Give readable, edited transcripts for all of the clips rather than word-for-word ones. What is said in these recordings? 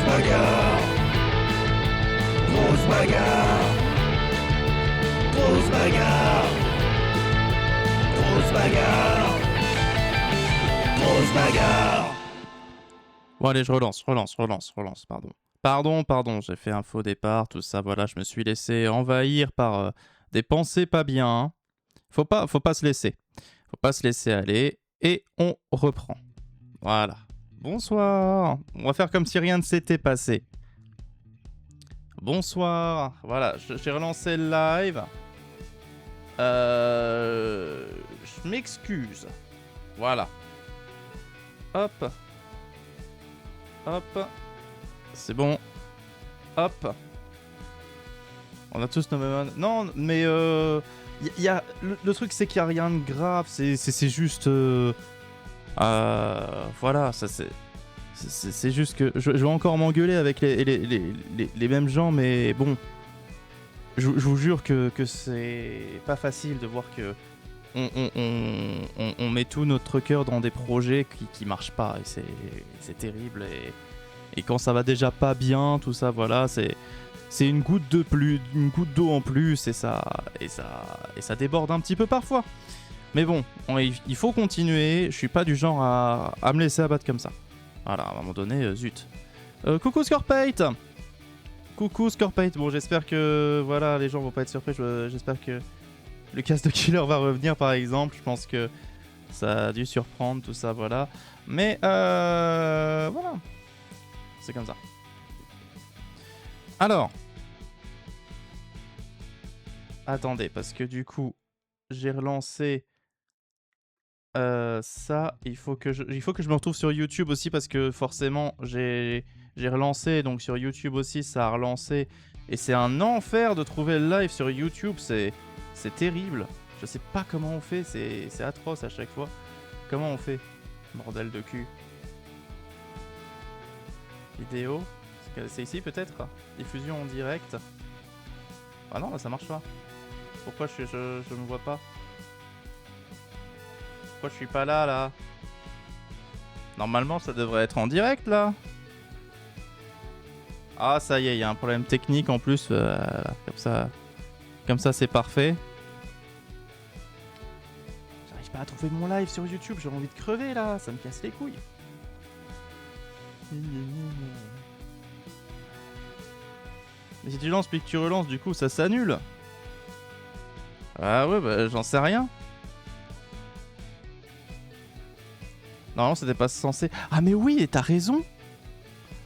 bagarre. Grosse bagarre. Grosse bagarre. Grosse bagarre. Grosse bagarre. Bon allez, je relance, pardon, j'ai fait un faux départ, tout ça, voilà, je me suis laissé envahir par des pensées pas bien, hein. Faut pas se laisser. Faut pas se laisser aller, et on reprend. Voilà. Bonsoir. On va faire comme si rien ne s'était passé. Bonsoir. Voilà, j'ai relancé le live. Je m'excuse. Voilà. Hop. Hop. C'est bon. Hop. On a tous nos mêmes... Non, mais y a... le truc, c'est qu'il n'y a rien de grave. C'est juste... voilà, ça c'est... C'est juste que je vais encore m'engueuler avec les mêmes gens, mais bon, je vous jure que c'est pas facile de voir que on met tout notre cœur dans des projets qui marchent pas, et c'est terrible, et quand ça va déjà pas bien, tout ça, voilà, c'est une goutte d'eau en plus, et ça déborde un petit peu parfois. Mais bon, il faut continuer, je suis pas du genre à me laisser abattre comme ça. Voilà, à un moment donné, zut. Coucou Scorpate. Coucou Scorpate. Bon, j'espère que voilà, les gens vont pas être surpris. J'espère que le casque de killer va revenir, par exemple. Je pense que ça a dû surprendre, tout ça, voilà. Mais voilà. C'est comme ça. Alors. Attendez, parce que du coup, j'ai relancé... ça, il faut que je me retrouve sur YouTube aussi, parce que forcément j'ai relancé, donc sur YouTube aussi ça a relancé, et c'est un enfer de trouver le live sur YouTube, c'est terrible. Je sais pas comment on fait, c'est atroce à chaque fois. Comment on fait? Bordel de cul. Vidéo, c'est ici peut-être? Diffusion en direct. Ah non, là ça marche pas. Pourquoi je me vois pas? Pourquoi je suis pas là? Normalement, ça devrait être en direct, là. Ah, ça y est, il y a un problème technique en plus. Comme ça, c'est parfait. J'arrive pas à trouver mon live sur YouTube. J'ai envie de crever, là. Ça me casse les couilles. Mais si tu lances puis que tu relances, du coup, ça s'annule. Ah ouais, bah, j'en sais rien. Normalement, c'était pas censé... Ah mais oui, t'as raison.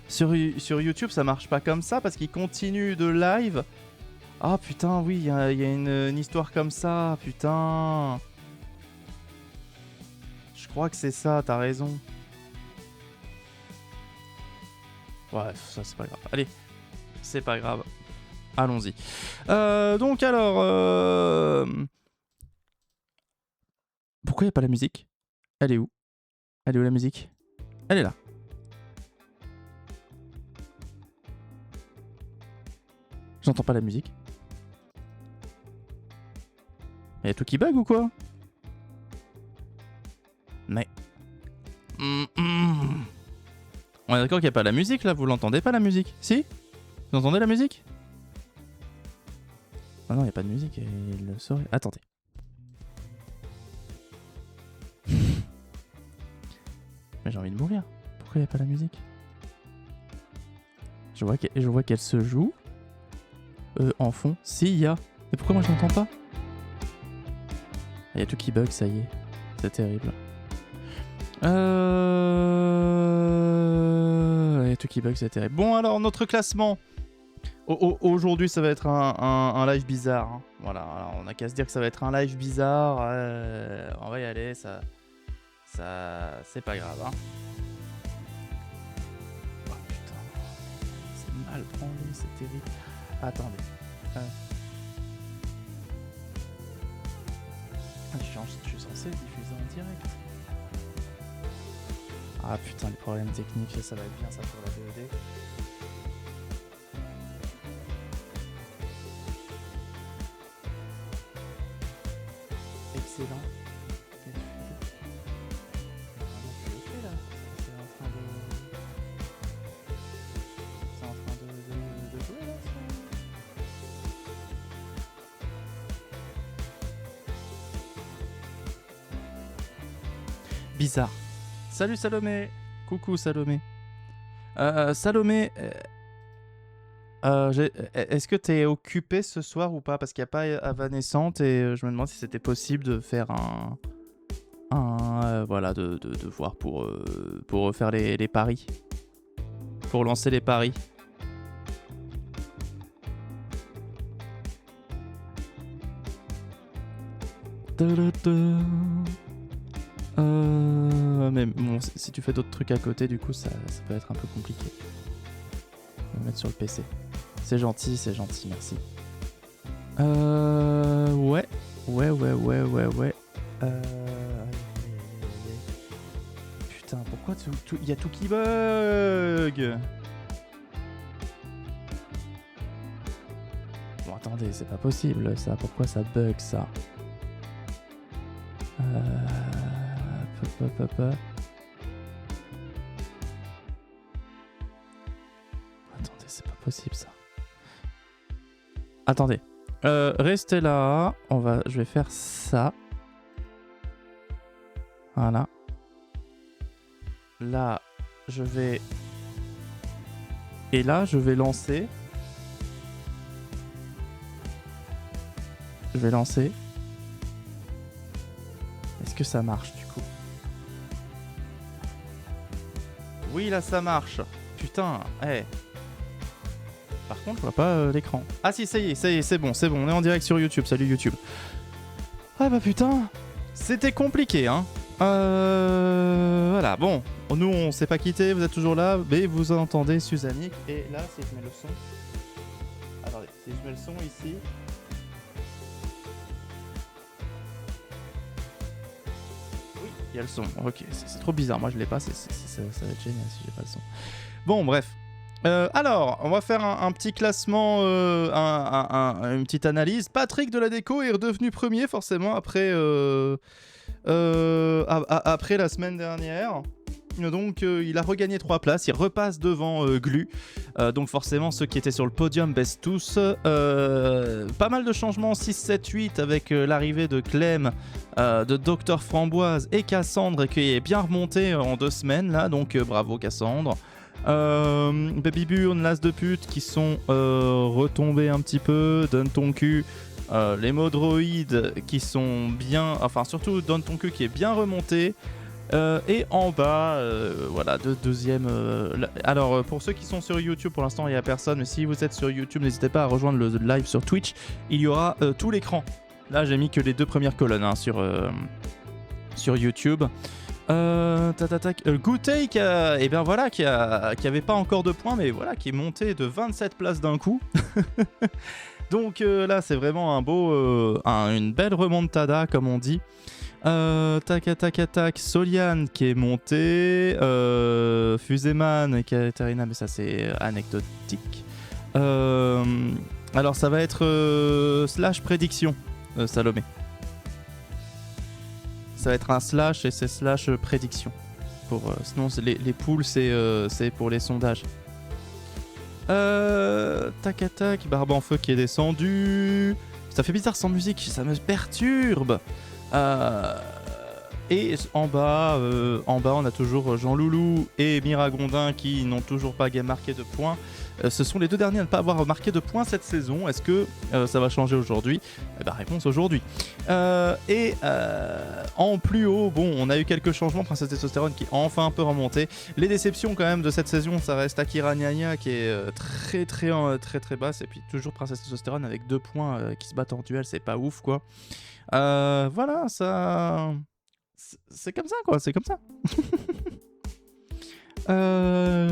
Sur YouTube, ça marche pas comme ça parce qu'il continue de live. Ah putain, oui, il y a une histoire comme ça, putain. Je crois que c'est ça, t'as raison. Ouais, ça c'est pas grave. Allez, c'est pas grave. Allons-y. Donc alors... Pourquoi il n'y a pas la musique? Elle est où? Elle est où la musique? Elle est là. J'entends pas la musique. Il y a tout qui bug ou quoi? Mais... On est d'accord qu'il n'y a pas la musique là? Vous l'entendez pas la musique? Si? Vous entendez la musique? Ah non, il n'y a pas de musique, il le saurait. Attendez. Mais j'ai envie de mourir. Pourquoi il n'y a pas la musique? Je vois qu'elle se joue. En fond. Si, il y a. Mais pourquoi moi je l'entends pas? Il y a tout qui bug, ça y est. C'est terrible. Il y a tout qui bug, c'est terrible. Bon, alors, notre classement. Aujourd'hui, ça va être un live bizarre. Hein. Voilà, alors, on a qu'à se dire que ça va être un live bizarre. On va y aller, ça c'est pas grave. Hein. Oh putain, c'est mal branlé, c'est terrible. Attendez. Je suis censé diffuser en direct. Ah putain, les problèmes techniques, ça va être bien ça pour la VOD. Excellent. bizarre. Salut Salomé. Coucou Salomé. Salomé, est-ce que t'es occupé ce soir ou pas? Parce qu'il n'y a pas Avanescente et je me demande si c'était possible de faire voilà, de voir pour refaire les paris. Pour lancer les paris. Mais bon, si tu fais d'autres trucs à côté, du coup, ça peut être un peu compliqué. Je vais me mettre sur le PC. C'est gentil, merci. Ouais. Putain, pourquoi y a tout qui bug? Bon, attendez, c'est pas possible ça. Pourquoi ça bug ça? Attendez, c'est pas possible ça. Attendez. Restez là. Je vais faire ça. Voilà. Là, je vais... Et là, je vais lancer... Je vais lancer... Est-ce que ça marche du coup? Oui, là ça marche. Putain, hey. Par contre, je vois pas l'écran. Ah si, ça y est, c'est bon, on est en direct sur YouTube. Salut YouTube. Ah bah putain, c'était compliqué, hein. Voilà, bon, nous on s'est pas quitté, vous êtes toujours là, mais vous entendez Suzannick. Et là, si je mets le son... Attendez, si je mets le son ici... Il y a le son, ok, c'est trop bizarre, moi je l'ai pas, ça va être génial si j'ai pas le son. Bon, bref. Alors, on va faire un petit classement, une petite analyse. Patrick de la Déco est redevenu premier, forcément, après la semaine dernière. Donc il a regagné 3 places, il repasse devant Glu. Donc forcément ceux qui étaient sur le podium baissent tous. Pas mal de changements 6, 7, 8 avec l'arrivée de Clem, de Dr Framboise et Cassandre qui est bien remonté en 2 semaines là. Donc bravo Cassandre. Baby Burn, L'As de pute qui sont retombés un petit peu. Donne ton cul. Les modroïdes qui sont bien... Enfin surtout Donne ton cul qui est bien remonté. Et en bas, voilà, deuxième... Alors, pour ceux qui sont sur YouTube, pour l'instant, il n'y a personne. Mais si vous êtes sur YouTube, n'hésitez pas à rejoindre le live sur Twitch. Il y aura tout l'écran. Là, j'ai mis que les 2 premières colonnes hein, sur YouTube. Gootay qui avait pas encore de points, mais voilà, qui est monté de 27 places d'un coup. Donc là, c'est vraiment une belle remontada, comme on dit. Soliane qui est monté, Fuséman et Katarina, mais ça c'est anecdotique. Alors ça va être slash prédiction, Salomé. Ça va être un slash et c'est slash prédiction. Sinon les poules c'est pour les sondages. Barbe en feu qui est descendu. Ça fait bizarre sans musique, ça me perturbe. Et en bas, on a toujours Jean Loulou et Miragondin qui n'ont toujours pas marqué de points. Ce sont les 2 derniers à ne pas avoir marqué de points cette saison. Est-ce que ça va changer aujourd'hui? Réponse aujourd'hui. En plus haut, bon, on a eu quelques changements. Princesse Testostérone qui est enfin un peu remonté. Les déceptions quand même de cette saison, ça reste Akira Nyanya qui est très basse. Et puis toujours Princesse Testostérone avec 2 points qui se battent en duel. C'est pas ouf quoi. Voilà, ça... C'est comme ça, quoi, c'est comme ça. Voilà.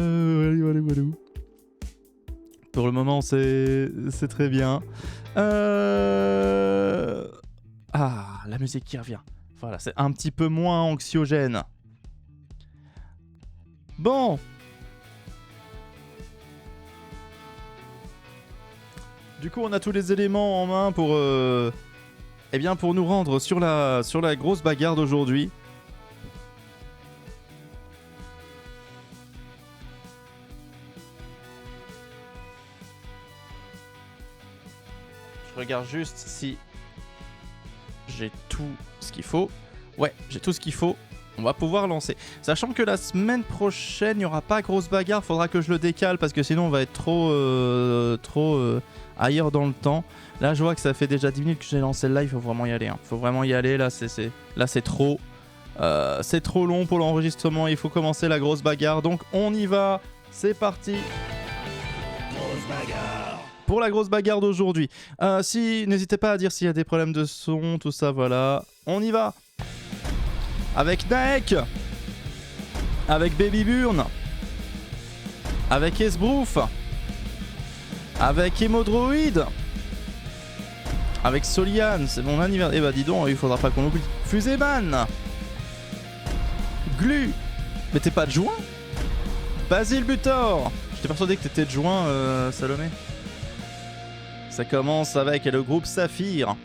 Pour le moment, c'est très bien. La musique qui revient. Voilà, c'est un petit peu moins anxiogène. Bon. Du coup, on a tous les éléments en main pour nous rendre sur la grosse bagarre d'aujourd'hui. Je regarde juste si j'ai tout ce qu'il faut. Ouais, j'ai tout ce qu'il faut. On va pouvoir lancer. Sachant que la semaine prochaine, il n'y aura pas grosse bagarre. Faudra que je le décale parce que sinon on va être trop ailleurs dans le temps. Là, je vois que ça fait déjà 10 minutes que j'ai lancé le live. Il faut vraiment y aller. Hein. Faut vraiment y aller. Là, c'est trop. C'est trop long pour l'enregistrement. Il faut commencer la grosse bagarre. Donc, on y va. C'est parti. Grosse bagarre. Pour la grosse bagarre d'aujourd'hui. N'hésitez pas à dire s'il y a des problèmes de son, tout ça, voilà. On y va. Avec Naek, avec Baby Burn, avec Esbrouf, avec Hémodroïde, avec Soliane, c'est mon anniversaire. Eh bah dis donc, il faudra pas qu'on oublie. Fuséman, Glu, mais t'es pas de juin? Basile Butor, j'étais persuadé que t'étais de juin, Salomé. Ça commence avec le groupe Saphir.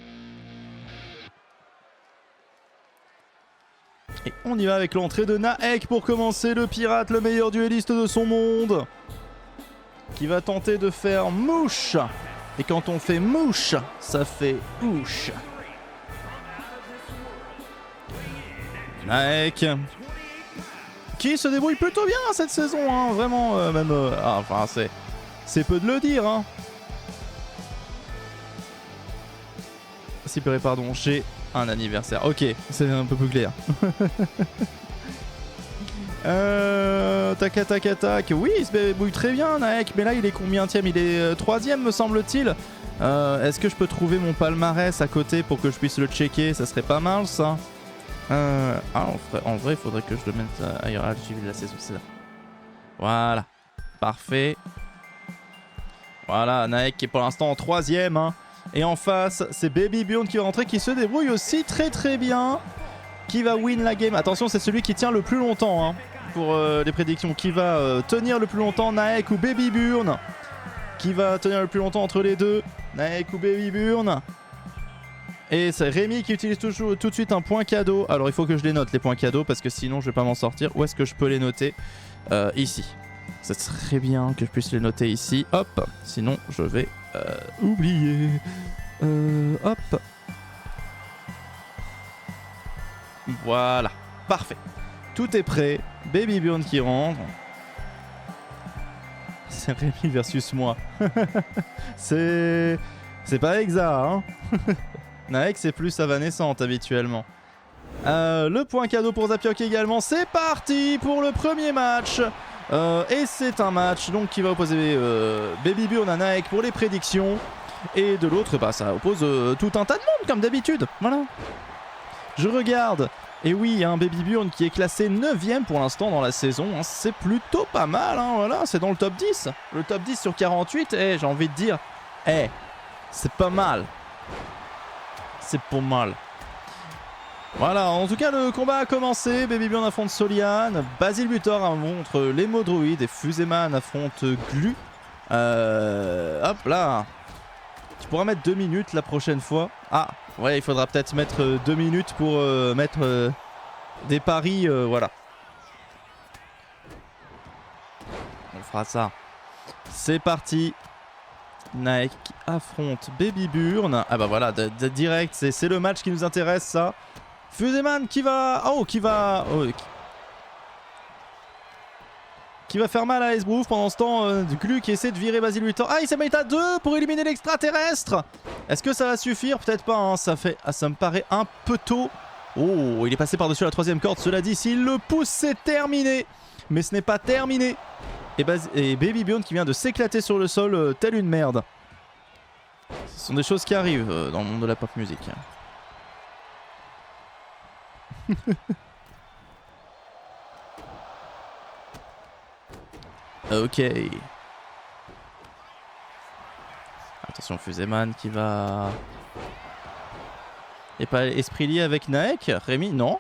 Et on y va avec l'entrée de Naek pour commencer, le pirate, le meilleur duelliste de son monde, qui va tenter de faire mouche. Et quand on fait mouche, ça fait ouche. Naek, qui se débrouille plutôt bien cette saison, hein, vraiment, même... enfin, c'est peu de le dire, hein. Si, pardon, j'ai un anniversaire. Ok, c'est un peu plus clair. Tac. Oui, il se débrouille très bien, Naek. Mais là, il est combienième? Il est 3ème, me semble-t-il. Est-ce que je peux trouver mon palmarès à côté pour que je puisse le checker? Ça serait pas mal, ça. En vrai, il faudrait que je le mette ailleurs. Ah, le suivi de la saison, c'est là. Voilà. Parfait. Voilà, Naek qui est pour l'instant en 3ème, hein. Et en face, c'est Baby Burn qui va rentrer, qui se débrouille aussi très bien. Qui va win la game? Attention, c'est celui qui tient le plus longtemps, hein, pour les prédictions. Qui va tenir le plus longtemps, Naek ou Baby Burn? Qui va tenir le plus longtemps entre les deux, Naek ou Baby Burn? Et c'est Rémi qui utilise toujours tout de suite un point cadeau. Alors il faut que je les note, les points cadeaux, parce que sinon je vais pas m'en sortir. Où est-ce que je peux les noter? Ici. Ça serait bien que je puisse les noter ici. Hop, sinon je vais oublier. Hop. Voilà, parfait. Tout est prêt. Baby Burn qui rentre. C'est Rémi versus moi. C'est pas exa, hein. Naek, c'est plus avanescente habituellement. Le point cadeau pour Zapiok également. C'est parti pour le premier match. Et c'est un match donc qui va opposer Baby Burn à Naek pour les prédictions. Et de l'autre, bah, ça oppose tout un tas de monde comme d'habitude. Voilà. Je regarde. Et oui, un Baby Burn qui est classé 9ème pour l'instant dans la saison. Hein, c'est plutôt pas mal. Hein, voilà, c'est dans le top 10. Le top 10 sur 48. Et j'ai envie de dire, c'est pas mal. C'est pas mal. Voilà, en tout cas, le combat a commencé. Baby Burn affronte Soliane. Basile Butor affronte l'Hémodroïde. Et Fuséman affronte Glu. Hop là. Tu pourras mettre 2 minutes la prochaine fois. Ah, ouais, il faudra peut-être mettre 2 minutes pour mettre des paris. Voilà. On fera ça. C'est parti. Naek affronte Baby Burn. Ah bah voilà, direct, c'est le match qui nous intéresse, ça. Fuséman qui va... qui va faire mal à Esbrouf pendant ce temps. Glu qui essaie de virer Basile Butor. Ah, il s'est mis à 2 pour éliminer l'extraterrestre. Est-ce que ça va suffire? Peut-être pas, hein. Ça me paraît un peu tôt. Oh, il est passé par-dessus la 3ème corde. Cela dit, s'il le pousse, c'est terminé. Mais ce n'est pas terminé. Et Baby Burn qui vient de s'éclater sur le sol telle une merde. Ce sont des choses qui arrivent dans le monde de la pop music. Ok. Attention, Fuséman qui va... Et pas esprit lié avec Naek? Rémi? Non,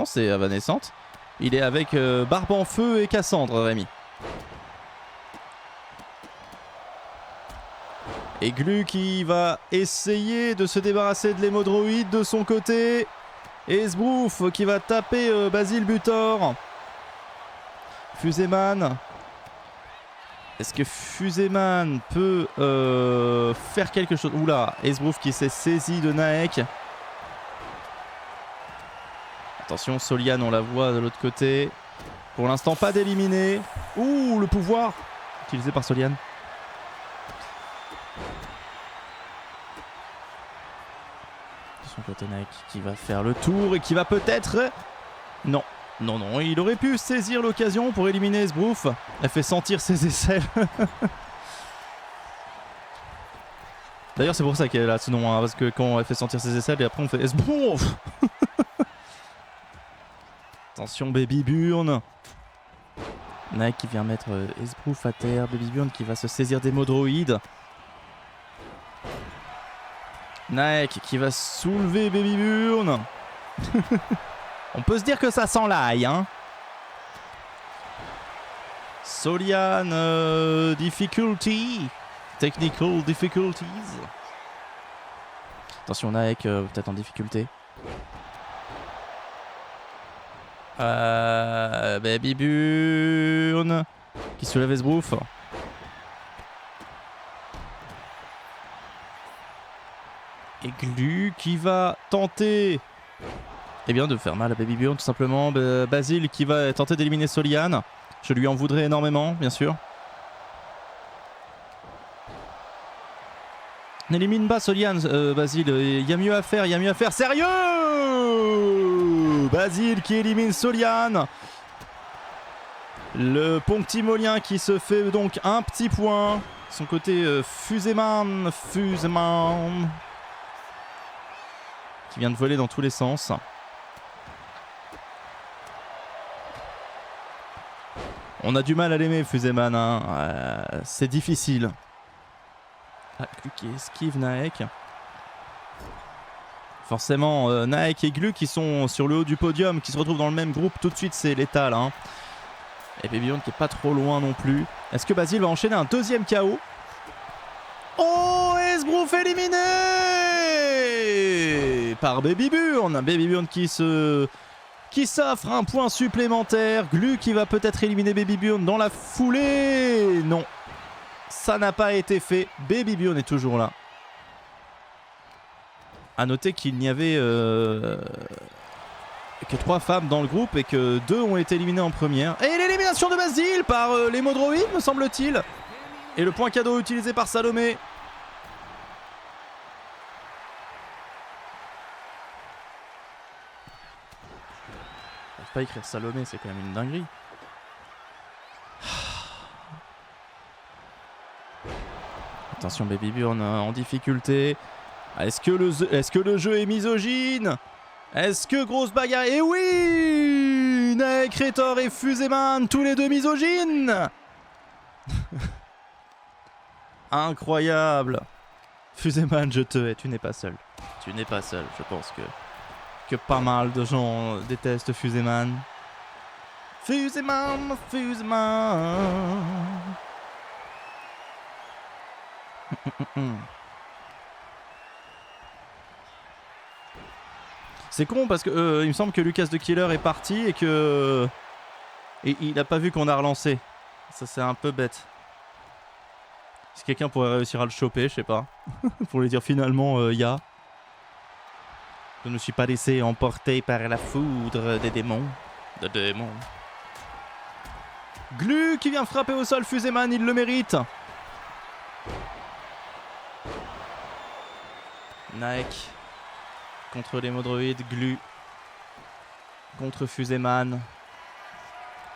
c'est Avanescente. Il est avec Barbe en Feu et Cassandre, Rémi. Et Glu qui va essayer de se débarrasser de l'hémodroïde de son côté. Et Esbrouf qui va taper Basile Butor. Fuséman. Est-ce que Fuséman peut faire quelque chose? Oula, Esbrouf qui s'est saisi de Naek. Attention, Solian, on la voit de l'autre côté. Pour l'instant, pas d'éliminé. Ouh, le pouvoir utilisé par Solian. De son côté, Naek qui va faire le tour et qui va peut-être... Non, non, non, il aurait pu saisir l'occasion pour éliminer Esbrouf. Elle fait sentir ses aisselles. D'ailleurs, c'est pour ça qu'elle a ce nom, hein, parce que quand elle fait sentir ses aisselles et après on fait Esbrouf. Attention, Baby Burn. Naek qui vient mettre Esbrouf à terre. Baby Burn qui va se saisir des mots droïdes. Naek qui va soulever Baby Burn. On peut se dire que ça sent l'ail, hein. Solian, difficulty. Technical difficulties. Attention, Naek, peut-être en difficulté. Baby Burn qui soulève Esbrouf. Et Glu qui va tenter de faire mal à Baby Burn tout simplement. Basile qui va tenter d'éliminer Solian. Je lui en voudrais énormément, bien sûr. N'élimine pas Solian, Basile. Il y a mieux à faire, il y a mieux à faire. Sérieux! Basile qui élimine Solian. Le Ponctimolien qui se fait donc un petit point. Son côté Fuséman qui vient de voler dans tous les sens. On a du mal à l'aimer, Fuséman, hein. C'est difficile. Ah, Glu qui esquive Naek. Forcément, Naek et Glu qui sont sur le haut du podium, qui se retrouvent dans le même groupe, tout de suite c'est létal, hein. Et Baby Burn qui est pas trop loin non plus. Est-ce que Basile va enchaîner un deuxième KO? Oh, Esbrouf éliminé par Baby Burn. Baby Burn qui s'offre un point supplémentaire. Glu qui va peut-être éliminer Baby Burn dans la foulée. Non, ça n'a pas été fait. Baby Burn est toujours là. A noter qu'il n'y avait que 3 femmes dans le groupe et que 2 ont été éliminées en première. Et l'élimination de Basile par les mots droïdes, me semble-t-il. Et le point cadeau utilisé par Salomé. Je ne peux pas écrire Salomé, c'est quand même une dinguerie. Attention, Baby Burn en difficulté. Est-ce que le jeu est misogyne? Est-ce que grosse bagarre? Et oui, Naek, Rétor et Fuséman, tous les deux misogynes. Incroyable. Fuséman, je te hais, tu n'es pas seul. Tu n'es pas seul, je pense que pas mal de gens détestent Fuséman. Fuséman. C'est con parce que il me semble que Lucas de Killer est parti et que il n'a pas vu qu'on a relancé. Ça c'est un peu bête. Si quelqu'un pourrait réussir à le choper, je sais pas. Pour lui dire finalement ya. Je ne me suis pas laissé emporter par la foudre des démons. Glu qui vient frapper au sol Fuséman, il le mérite. Naek contre les modroïdes, Glu contre Fuséman.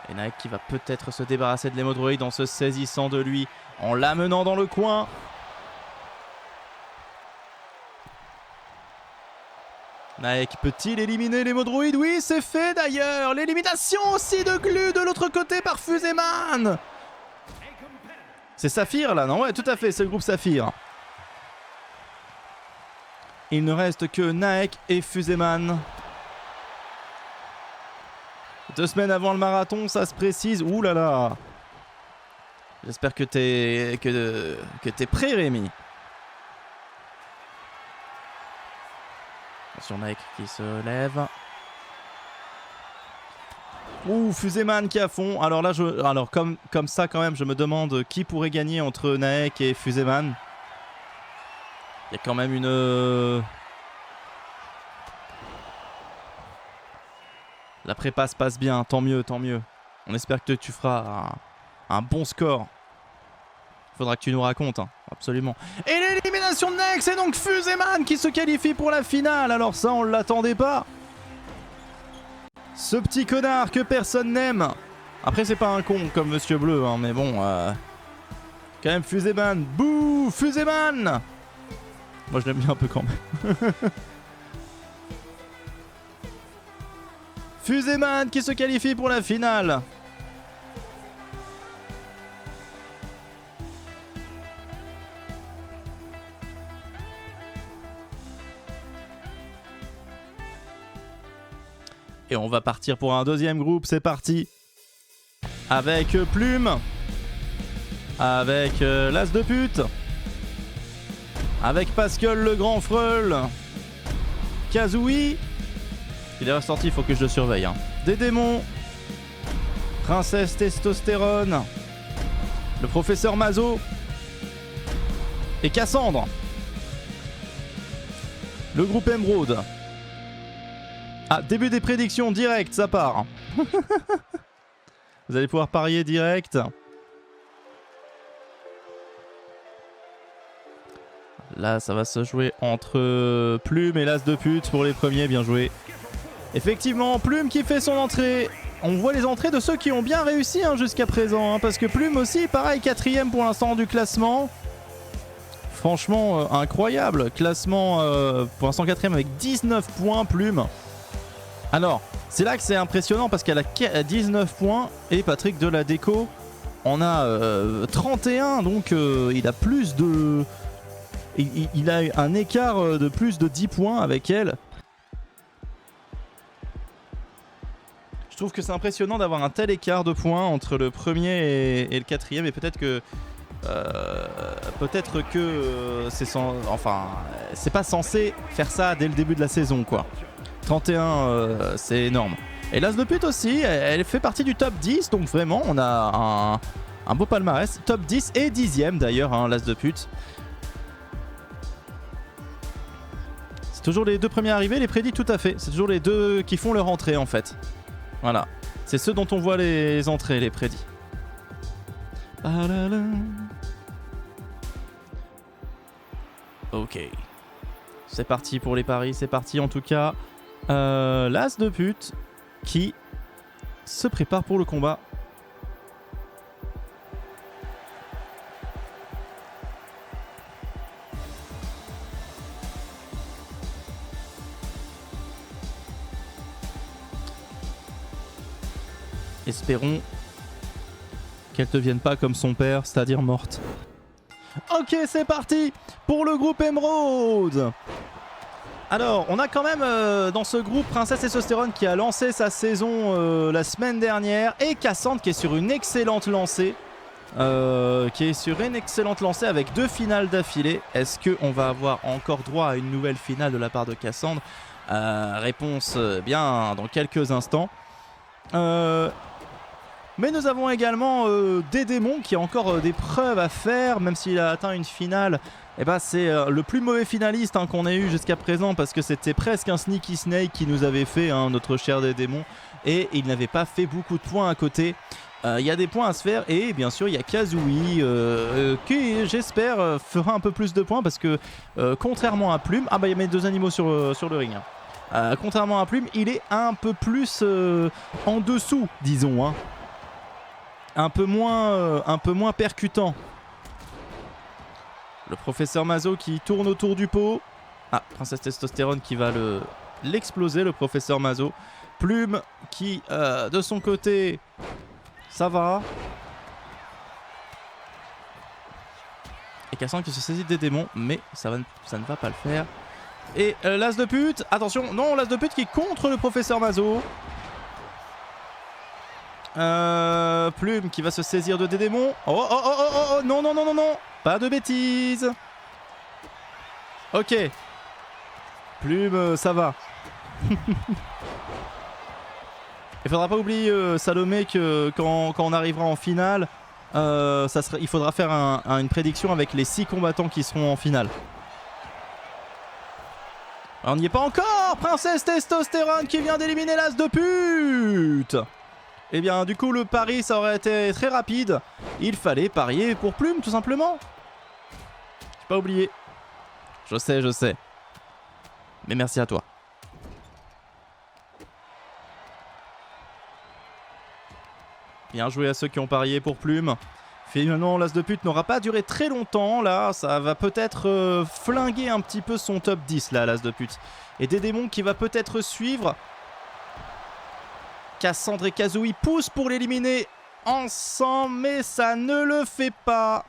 Et Naek qui va peut-être se débarrasser de l'hémodroïde en se saisissant de lui, en l'amenant dans le coin. Naek peut-il éliminer l'hémodroïde? Oui, c'est fait d'ailleurs. L'élimination aussi de Glu de l'autre côté par Fuséman. C'est Saphir là, non? Ouais, tout à fait, c'est le groupe Saphir. Il ne reste que Naek et Fuséman. 2 semaines avant le marathon, ça se précise. Ouh là là. J'espère que t'es prêt, Rémi. Attention, Naek qui se lève. Ouh, Fuséman qui est à fond. Alors là, comme ça quand même, je me demande qui pourrait gagner entre Naek et Fuséman. Il y a quand même une... La prépa se passe bien, tant mieux, tant mieux. On espère que tu feras un bon score. Faudra que tu nous racontes, hein, absolument. Et l'élimination de Nex, c'est donc Fuseman qui se qualifie pour la finale. Alors ça, on l'attendait pas. Ce petit connard que personne n'aime. Après, c'est pas un con comme Monsieur Bleu, hein, mais bon... Quand même, Fuseman. Bouh, Fuseman. Moi, je l'aime bien un peu quand même. Fuseman qui se qualifie pour la finale. Et on va partir pour un deuxième groupe, c'est parti. Avec Plume. Avec l'As de pute. Avec Pascal le grand freul. Kazooie. Il est ressorti, il faut que je le surveille. Hein. Des démons. Princesse Testostérone. Le professeur Mazo. Et Cassandre. Le groupe Emeraude. Ah, début des prédictions direct, ça part. Vous allez pouvoir parier direct. Là, ça va se jouer entre Plume et l'As de pute pour les premiers, bien joué. Effectivement, Plume qui fait son entrée. On voit les entrées de ceux qui ont bien réussi hein, jusqu'à présent. Hein, parce que Plume aussi, pareil, 4ème pour l'instant du classement. Franchement, incroyable. Classement pour l'instant 4ème avec 19 points, Plume. Alors, c'est là que c'est impressionnant parce qu'elle a 19 points et Patrick de la Déco en a 31. Donc, il a plus de... Il a un écart de plus de 10 points avec elle. Je trouve que c'est impressionnant d'avoir un tel écart de points entre le premier et le 4ème. Et peut-être que... c'est pas censé faire ça dès le début de la saison, quoi. 31, c'est énorme. Et l'As de pute aussi, elle fait partie du top 10. Donc vraiment, on a un beau palmarès. Top 10 et 10ème d'ailleurs, hein, l'As de pute. C'est toujours les deux premiers arrivés, les prédits tout à fait. C'est toujours les deux qui font leur entrée en fait. Voilà. C'est ceux dont on voit les entrées, les prédits. Ok. C'est parti pour les paris, c'est parti en tout cas. L'As de pute qui se prépare pour le combat. Espérons qu'elle ne devienne pas comme son père, c'est-à-dire morte. Ok, c'est parti pour le groupe Emeraude. Alors, on a quand même dans ce groupe Princesse Testostérone qui a lancé sa saison la semaine dernière et Cassandre qui est sur une excellente lancée. Avec 2 finales d'affilée. Est-ce qu'on va avoir encore droit à une nouvelle finale de la part de Cassandre? Réponse bien dans quelques instants. Mais nous avons également des démons qui a encore des preuves à faire, même s'il a atteint une finale. Et bah c'est le plus mauvais finaliste hein, qu'on ait eu jusqu'à présent parce que c'était presque un Sneaky Snake qui nous avait fait hein, notre cher des démons et il n'avait pas fait beaucoup de points à côté. Il y a des points à se faire et bien sûr il y a Kazooie qui j'espère fera un peu plus de points parce que contrairement à Plume, ah bah il y a mes 2 animaux sur le ring. Contrairement à Plume, il est un peu plus en dessous, disons. Hein. Un peu moins percutant. Le professeur Mazo qui tourne autour du pot. Ah, Princesse Testostérone qui va l'exploser, le professeur Mazo. Plume qui, de son côté, ça va. Et Cassandre qui se saisit des démons, mais ça ne va pas le faire. Et l'As de pute, attention, non, l'As de pute qui contre le professeur Mazo. Plume qui va se saisir de des démons. Oh, non, pas de bêtises. Ok. Plume, ça va. Il faudra pas oublier, Salomé, que quand on arrivera en finale, il faudra faire une prédiction avec les 6 combattants qui seront en finale. On n'y est pas encore. encore Princesse Testostérone qui vient d'éliminer l'as de pute. Eh bien, du coup, le pari, ça aurait été très rapide. Il fallait parier pour Plume, tout simplement. J'ai pas oublié. Je sais. Mais merci à toi. Bien joué à ceux qui ont parié pour Plume. Finalement, l'as de pute n'aura pas duré très longtemps. Là, ça va peut-être flinguer un petit peu son top 10, là, l'as de pute. Et des démons qui va peut-être suivre. Cassandre et Kazooie poussent pour l'éliminer ensemble, mais ça ne le fait pas.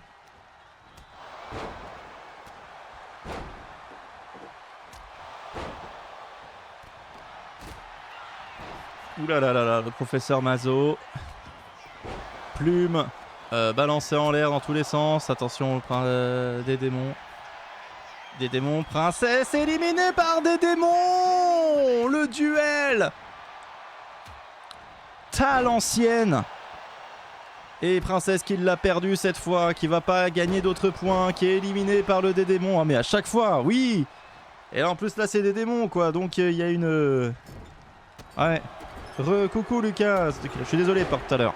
Ouh là là là là, le professeur Mazo. Plume balancée en l'air dans tous les sens. Attention, des démons. Des démons, princesse éliminée par des démons. Le duel à l'ancienne. Et princesse qui l'a perdu cette fois, qui va pas gagner d'autres points, qui est éliminée par le des démons. Ah mais à chaque fois, oui. Et là, en plus là c'est des démons quoi, donc il y a une... Ouais. Coucou Lucas, je suis désolé pour tout à l'heure.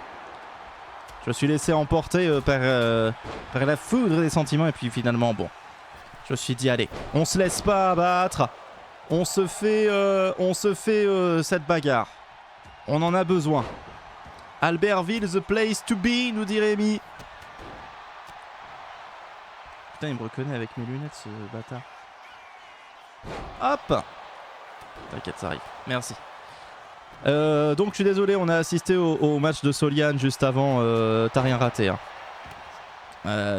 Je me suis laissé emporter par la foudre des sentiments et puis finalement bon. Je me suis dit allez, on se laisse pas abattre. On se fait cette bagarre. On en a besoin. Albertville, the place to be, nous dit Rémi. Putain, il me reconnaît avec mes lunettes, ce bâtard. Hop. T'inquiète, ça arrive. Merci. Donc, je suis désolé, on a assisté au match de Soliane juste avant. T'as rien raté. Hein.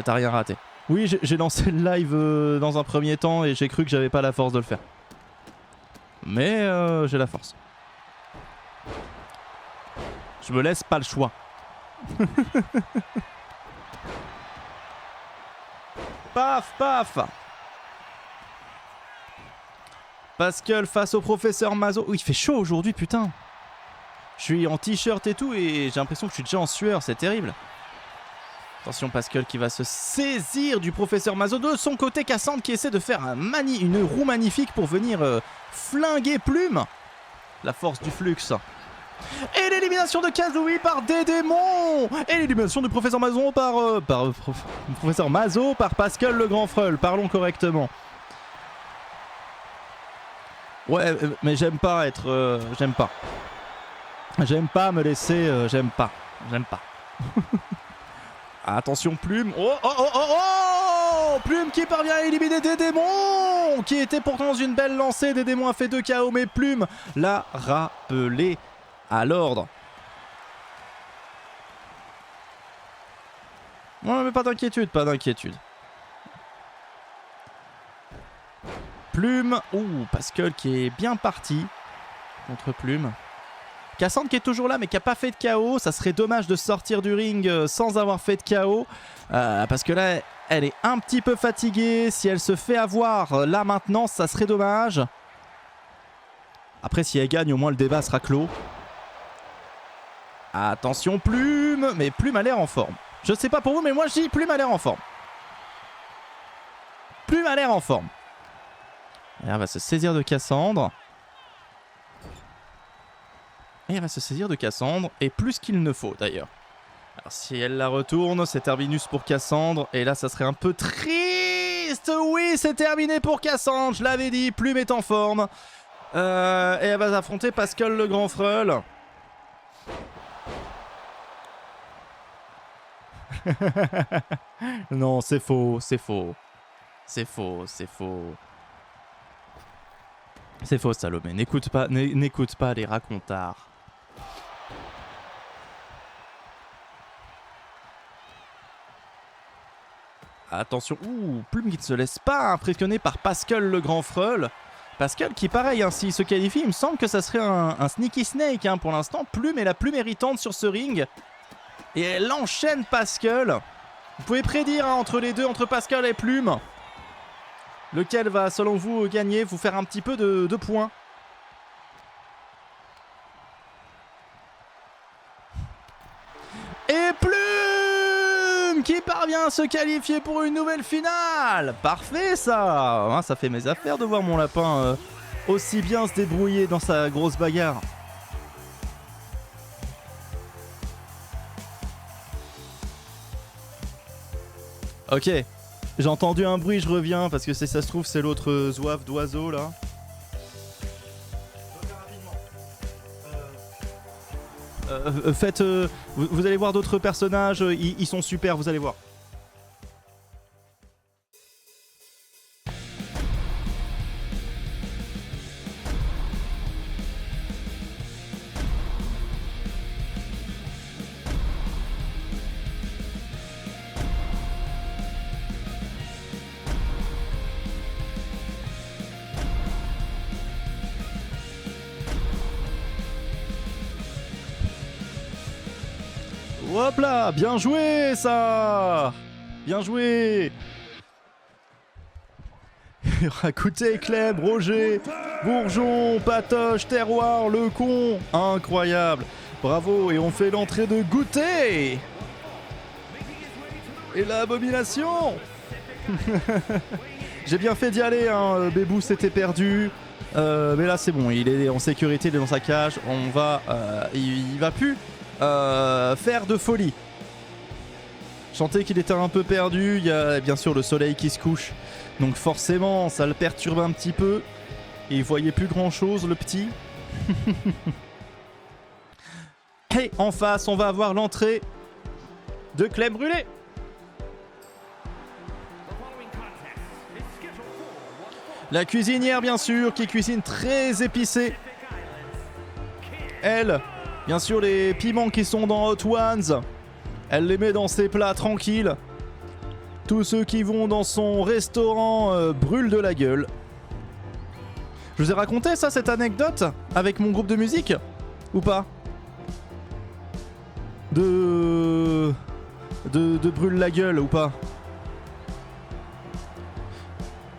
T'as rien raté. Oui, j'ai lancé le live dans un premier temps et j'ai cru que j'avais pas la force de le faire. Mais j'ai la force. Je me laisse pas le choix. Paf, paf. Pascal face au professeur Mazo. Oh, il fait chaud aujourd'hui, putain. Je suis en t-shirt et tout et j'ai l'impression que je suis déjà en sueur, c'est terrible. Attention, Pascal qui va se saisir du professeur Mazo. De son côté, Cassandre qui essaie de faire une roue magnifique pour venir flinguer Plume. La force du flux. Et l'élimination de Kazooie par des démons. Et l'élimination du professeur Mazo professeur Mazo par Pascal le Grand Freul. Parlons correctement. Ouais, mais j'aime pas être... j'aime pas. J'aime pas me laisser... j'aime pas. Attention, Plume. Oh, oh, oh, oh, oh. Plume qui parvient à éliminer des démons. Qui était pourtant dans une belle lancée. Des démons a fait 2 KO, mais Plume l'a rappelé à l'ordre. Ouais, mais pas d'inquiétude, pas d'inquiétude. Plume. Ouh, Pascal qui est bien parti contre Plume. Cassandre qui est toujours là mais qui n'a pas fait de KO. Ça serait dommage de sortir du ring sans avoir fait de KO. Parce que là, elle est un petit peu fatiguée. Si elle se fait avoir là maintenant, ça serait dommage. Après, si elle gagne, au moins le débat sera clos. Attention, Plume. Mais Plume a l'air en forme. Je sais pas pour vous, mais moi je dis Plume a l'air en forme. Plume a l'air en forme. Et elle va se saisir de Cassandre. Et elle va se saisir de Cassandre. Et plus qu'il ne faut d'ailleurs. Alors si elle la retourne, c'est terminus pour Cassandre. Et là, ça serait un peu triste. Oui, c'est terminé pour Cassandre. Je l'avais dit, Plume est en forme. Et elle va affronter Pascal le Grand Freul. Non, c'est faux, c'est faux. C'est faux, c'est faux. C'est faux, Salomé. N'écoute pas les racontards. Attention. Ouh, Plume qui ne se laisse pas impressionner par Pascal le Grand Freul. Pascal qui, pareil, hein, s'il se qualifie, il me semble que ça serait un sneaky snake hein, pour l'instant. Plume est la plus méritante sur ce ring. Et elle enchaîne Pascal. Vous pouvez prédire hein, entre les deux, entre Pascal et Plume. Lequel va, selon vous, gagner, vous faire un petit peu de points. Et Plume qui parvient à se qualifier pour une nouvelle finale. Parfait ça. Hein, ça fait mes affaires de voir mon lapin aussi bien se débrouiller dans sa grosse bagarre. Ok, j'ai entendu un bruit, je reviens parce que ça se trouve c'est l'autre zouave d'oiseau là. Faites, vous allez voir d'autres personnages, ils sont super, vous allez voir. Hop là, bien joué ça. Bien joué. Il y aura Goûter, Clem, Roger, Bourgeon, Patoche, Terroir, Le Con. Incroyable. Bravo, et on fait l'entrée de Goûter. Et l'abomination. J'ai bien fait d'y aller, hein. Bébou s'était perdu. Mais là c'est bon, il est en sécurité, il est dans sa cage. On va... il va plus... faire de folie. Je sentais qu'il était un peu perdu. Il y a bien sûr le soleil qui se couche, donc forcément ça le perturbe un petit peu et il voyait plus grand chose le petit. Et en face on va avoir l'entrée de Clem Brûlé. La cuisinière bien sûr qui cuisine très épicé. Elle, bien sûr, les piments qui sont dans Hot Ones, elle les met dans ses plats tranquilles. Tous ceux qui vont dans son restaurant brûlent de la gueule. Je vous ai raconté ça, cette anecdote, avec mon groupe de musique? Ou pas? De brûle la gueule ou pas?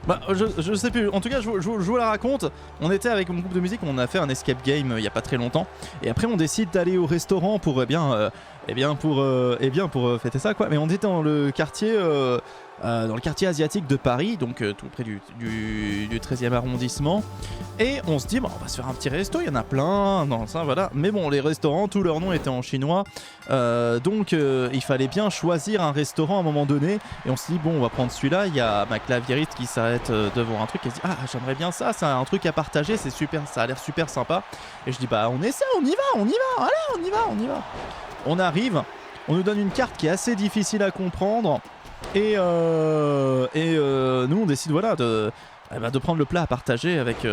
Bah, je sais plus. En tout cas, je vous la raconte. On était avec mon groupe de musique, on a fait un escape game il y a pas très longtemps. Et après, on décide d'aller au restaurant pour pour fêter ça, quoi. Mais on était dans le quartier asiatique de Paris, donc tout près du 13e arrondissement. Et on se dit, bon, on va se faire un petit resto. Il y en a plein dans ça, voilà. Mais bon, les restaurants, tous leurs noms étaient en chinois. Donc, il fallait bien choisir un restaurant à un moment donné. Et on se dit, bon, on va prendre celui-là. Il y a ma claviériste qui s'arrête devant un truc et se dit, ah, j'aimerais bien ça. C'est un truc à partager. C'est super, ça a l'air super sympa. Et je dis, bah, on essaie, on y va. Allez, on y va. On arrive, on nous donne une carte qui est assez difficile à comprendre et nous on décide voilà de prendre le plat à partager avec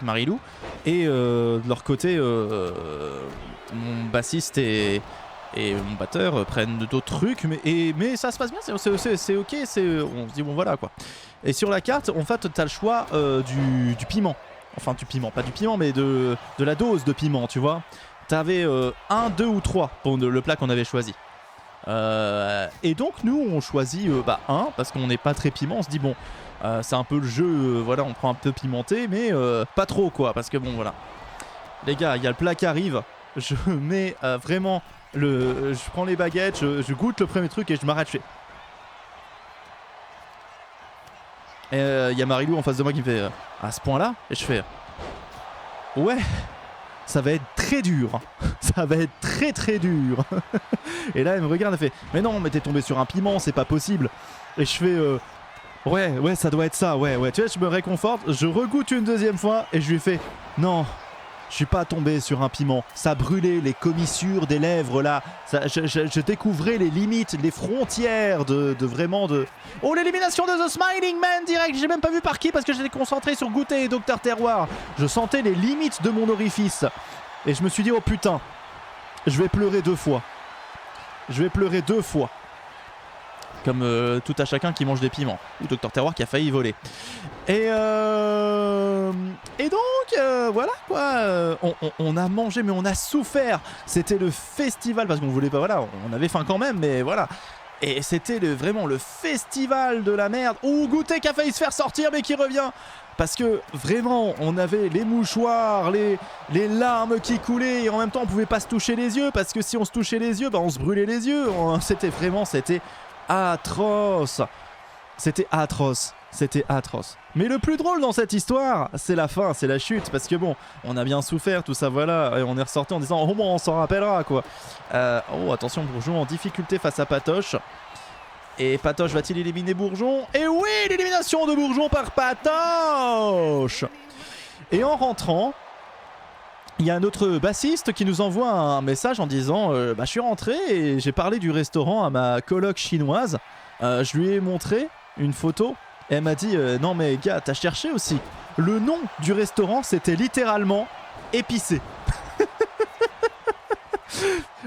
Marilou et de leur côté mon bassiste et mon batteur prennent d'autres trucs mais ça se passe bien, c'est ok, on se dit bon voilà quoi. Et sur la carte en fait t'as le choix du piment, enfin du piment, pas du piment mais de la dose de piment, tu vois. T'avais 1, 2 ou 3 pour le plat qu'on avait choisi. Et donc nous on choisit 1 parce qu'on n'est pas très piment. On se dit bon c'est un peu le jeu, voilà, on prend un peu pimenté mais pas trop quoi, parce que bon voilà. Les gars, il y a le plat qui arrive. Je mets vraiment je prends les baguettes, je goûte le premier truc et je m'arrête. Et il y a Marilou en face de moi qui me fait à ce point là, et je fais ouais. Ça va être très dur. Ça va être très très dur. Et là elle me regarde, elle fait mais non, mais t'es tombé sur un piment, c'est pas possible. Et je fais ouais ça doit être ça, ouais. Tu vois, je me réconforte, je regoute une deuxième fois et je lui fais non, je suis pas tombé sur un piment. Ça brûlait les commissures des lèvres là. Je découvrais les limites, les frontières de vraiment de... Oh, l'élimination de The Smiling Man direct. J'ai même pas vu par qui parce que j'étais concentré sur Goûter et Dr Terroir. Je sentais les limites de mon orifice. Et je me suis dit oh putain, je vais pleurer 2 fois. Comme tout à chacun qui mange des piments. Ou Dr Terroir qui a failli voler. Et donc voilà quoi, on a mangé mais on a souffert. C'était le festival parce qu'on voulait pas, voilà, on avait faim quand même mais voilà. Et c'était vraiment le festival de la merde. Ou Goûter qui a failli se faire sortir mais qui revient. Parce que vraiment on avait les mouchoirs, les larmes qui coulaient et en même temps on pouvait pas se toucher les yeux parce que si on se touchait les yeux, on se brûlait les yeux. C'était atroce. C'était atroce. C'était atroce. Mais le plus drôle dans cette histoire, c'est la fin, c'est la chute. Parce que bon, on a bien souffert, tout ça, voilà. Et on est ressorti en disant, oh bon, on s'en rappellera, quoi. Oh, attention, Bourgeon en difficulté face à Patoche. Et Patoche va-t-il éliminer Bourgeon? Et oui, l'élimination de Bourgeon par Patoche. Et en rentrant, il y a notre bassiste qui nous envoie un message en disant je suis rentré et j'ai parlé du restaurant à ma coloc chinoise. Je lui ai montré une photo et elle m'a dit non mais gars, t'as cherché aussi. Le nom du restaurant, c'était littéralement épicé.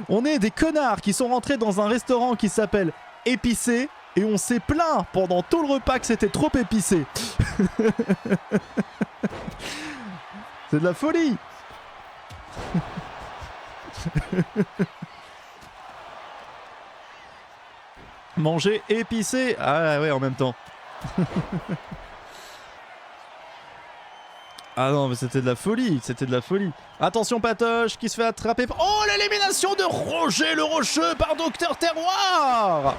On est des connards qui sont rentrés dans un restaurant qui s'appelle Épicé et on s'est plaint pendant tout le repas que c'était trop épicé. C'est de la folie. Manger épicé. Ah ouais, en même temps. Ah non, mais c'était de la folie, c'était de la folie. Attention Patoche qui se fait attraper. Oh, l'élimination de Roger le Rocheux par Docteur Terroir.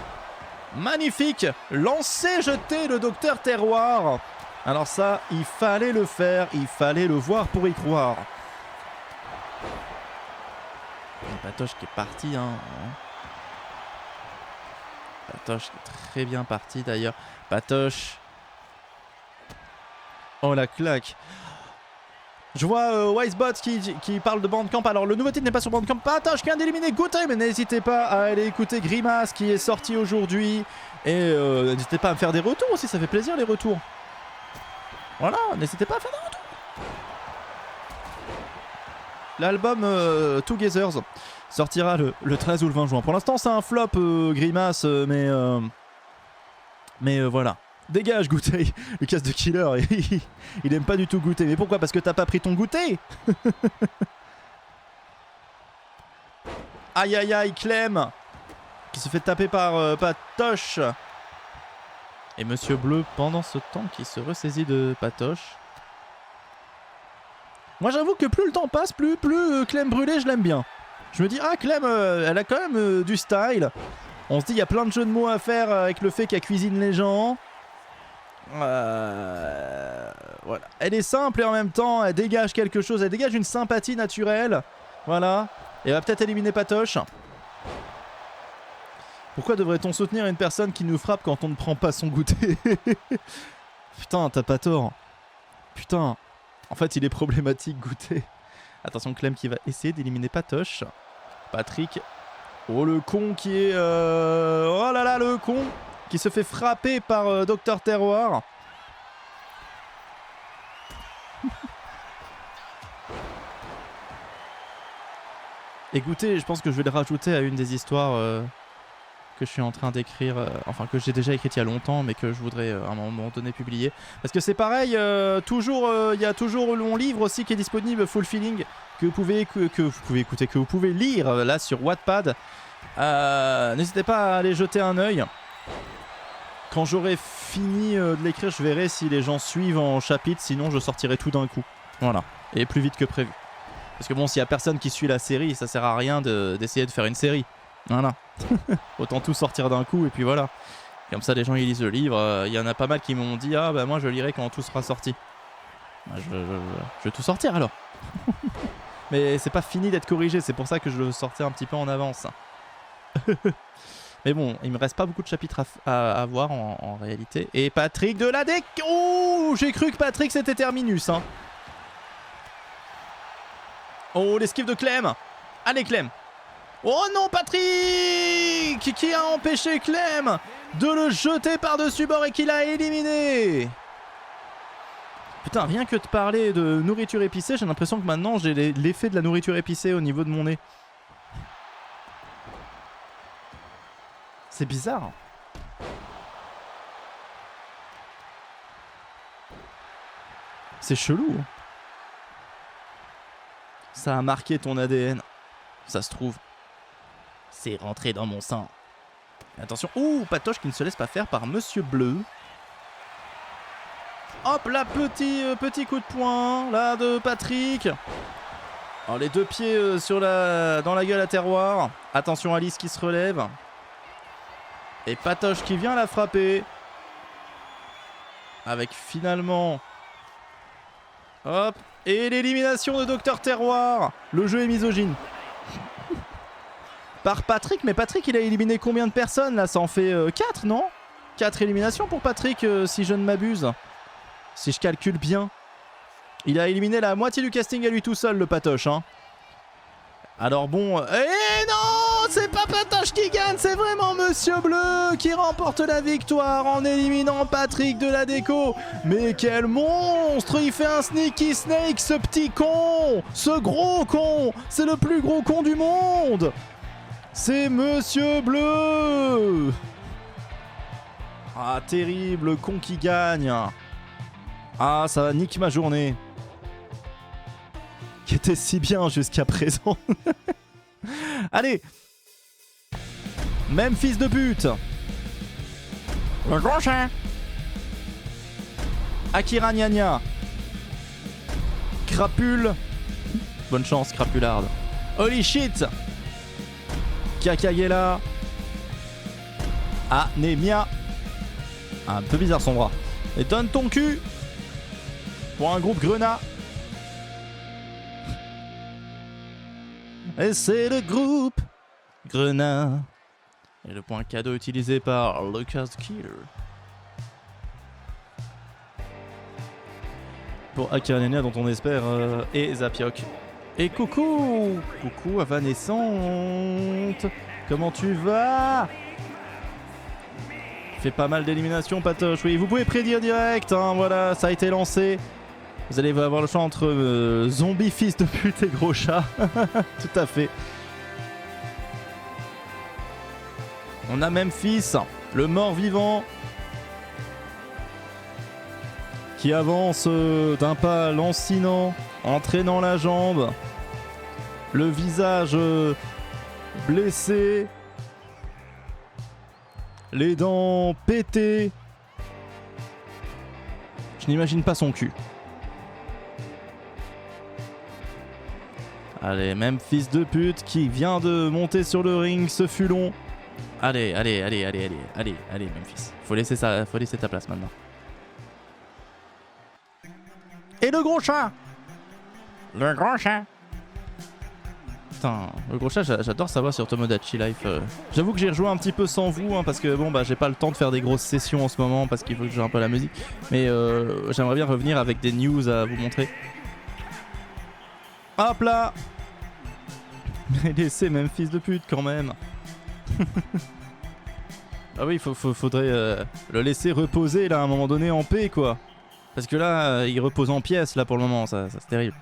Magnifique. Lancer jeté le Docteur Terroir. Alors ça, il fallait le faire, il fallait le voir pour y croire. Patoche qui est parti, hein. Patoche qui est très bien parti d'ailleurs. Patoche. Oh la claque. Je vois Wisebot qui parle de Bandcamp. Alors le nouveau titre n'est pas sur Bandcamp. Patoche qui vient d'éliminer Goutte, mais n'hésitez pas à aller écouter Grimace qui est sorti aujourd'hui. Et n'hésitez pas à me faire des retours aussi, ça fait plaisir les retours. Voilà, n'hésitez pas à faire des retours. L'album Togethers sortira le 13 ou le 20 juin. Pour l'instant, c'est un flop, Grimace, mais voilà. Dégage, goûter. Lucas de Killer, il aime pas du tout goûter. Mais pourquoi? Parce que t'as pas pris ton goûter. Aïe aïe aïe, Clem qui se fait taper par Patoche. Et Monsieur Bleu, pendant ce temps, qui se ressaisit de Patoche. Moi, j'avoue que plus le temps passe, plus Clem Brûlé, je l'aime bien. Je me dis, ah, Clem, elle a quand même du style. On se dit, il y a plein de jeux de mots à faire avec le fait qu'elle cuisine les gens. Voilà. Elle est simple et en même temps, elle dégage quelque chose. Elle dégage une sympathie naturelle. Voilà. Et elle va peut-être éliminer Patoche. Pourquoi devrait-on soutenir une personne qui nous frappe quand on ne prend pas son goûter? Putain, t'as pas tort. Putain. En fait, il est problématique, goûter. Attention, Clem qui va essayer d'éliminer Patoche. Patrick. Oh, le con qui est... Oh là là, le con qui se fait frapper par Docteur Terroir. Écoutez, je pense que je vais le rajouter à une des histoires que je suis en train d'écrire, enfin que j'ai déjà écrite il y a longtemps, mais que je voudrais à un moment donné publier. Parce que c'est pareil, il y a toujours mon livre aussi qui est disponible, Fulfilling, que vous pouvez écouter, que vous pouvez lire là sur Wattpad. N'hésitez pas à aller jeter un œil. Quand j'aurai fini de l'écrire, je verrai si les gens suivent en chapitre, sinon je sortirai tout d'un coup. Voilà, et plus vite que prévu. Parce que bon, s'il y a personne qui suit la série, ça sert à rien d'essayer de faire une série. Voilà. Autant tout sortir d'un coup et puis voilà. Comme ça les gens ils lisent le livre. Il y en a pas mal qui m'ont dit ah bah moi je lirai quand tout sera sorti. Bah, je vais tout sortir alors. Mais c'est pas fini d'être corrigé, c'est pour ça que je le sortais un petit peu en avance. Mais bon, il me reste pas beaucoup de chapitres à voir en réalité. Et Patrick de la Dec. Oh, j'ai cru que Patrick c'était Terminus. Hein. Oh, l'esquive de Clem. Allez Clem. Oh non, Patrick qui a empêché Clem de le jeter par-dessus bord et qui l'a éliminé. Putain, rien que de parler de nourriture épicée, j'ai l'impression que maintenant j'ai l'effet de la nourriture épicée au niveau de mon nez. C'est bizarre. C'est chelou. Ça a marqué ton ADN. Ça se trouve. C'est rentré dans mon sang. Attention. Ouh, Patoche qui ne se laisse pas faire par Monsieur Bleu. Hop là, petit coup de poing là de Patrick. Alors les deux pieds dans la gueule à Terroir. Attention Alice qui se relève. Et Patoche qui vient la frapper. Avec finalement... Hop. Et l'élimination de Docteur Terroir. Le jeu est misogyne. Par Patrick, mais Patrick il a éliminé combien de personnes là? Ça en fait 4 non? 4 éliminations pour Patrick si je ne m'abuse. Si je calcule bien. Il a éliminé la moitié du casting à lui tout seul le Patoche hein. Alors bon... Eh non, c'est pas Patoche qui gagne, c'est vraiment Monsieur Bleu qui remporte la victoire en éliminant Patrick de la déco. Mais quel monstre! Il fait un sneaky snake, ce petit con! Ce gros con! C'est le plus gros con du monde! C'est Monsieur Bleu! Ah, terrible con qui gagne! Ah, ça nique ma journée! Qui était si bien jusqu'à présent. Allez. Même fils de pute. Le grand chien. Akira Gnagna. Crapule. Bonne chance, Crapularde. Holy shit. Kakagela. Anémia. Un peu bizarre son bras. Et donne ton cul. Pour un groupe Grenat. Et c'est le groupe Grenat. Et le point cadeau utilisé par Lucas Killer. Pour Akira Gnagna dont on espère et Zapiok. Et coucou. Coucou Avanescente. Comment tu vas? Fait pas mal d'éliminations Patoche. Oui, vous pouvez prédire direct hein, voilà, ça a été lancé. Vous allez avoir le choix entre zombie fils de pute et gros chat. Tout à fait. On a Memphis, le mort-vivant, qui avance d'un pas lancinant, entraînant la jambe, le visage blessé, les dents pétées. Je n'imagine pas son cul. Allez, même fils de pute qui vient de monter sur le ring, ce fut long. Allez, Memphis. Faut laisser ta place maintenant. Et le gros chat. Le grand chat. Putain, le gros chat, j'adore sa voix sur Tomodachi Life. J'avoue que j'ai rejoué un petit peu sans vous, hein, parce que bon, bah j'ai pas le temps de faire des grosses sessions en ce moment, parce qu'il faut que je joue un peu la musique. Mais j'aimerais bien revenir avec des news à vous montrer. Hop là. Mais laissez même fils de pute quand même. Ah oui, faudrait le laisser reposer là à un moment donné en paix quoi. Parce que là, il repose en pièces là pour le moment, ça c'est terrible.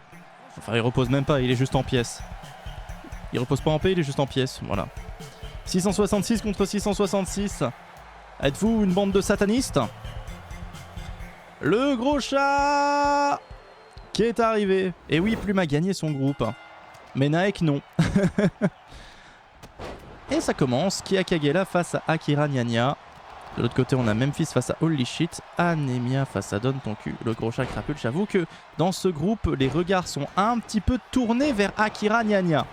Enfin, il repose même pas, il est juste en pièces. Il repose pas en paix, il est juste en pièces, voilà. 666 contre 666. Êtes-vous une bande de satanistes? Le gros chat qui est arrivé. Et oui, Plume a gagné son groupe. Mais Naek non. Et ça commence. Kia Kagela face à Akira Gnagna. De l'autre côté, on a Memphis face à Holy Shit. Anémia face à Donne ton cul. Le gros chat Crapule. J'avoue que dans ce groupe, les regards sont un petit peu tournés vers Akira Gnagna.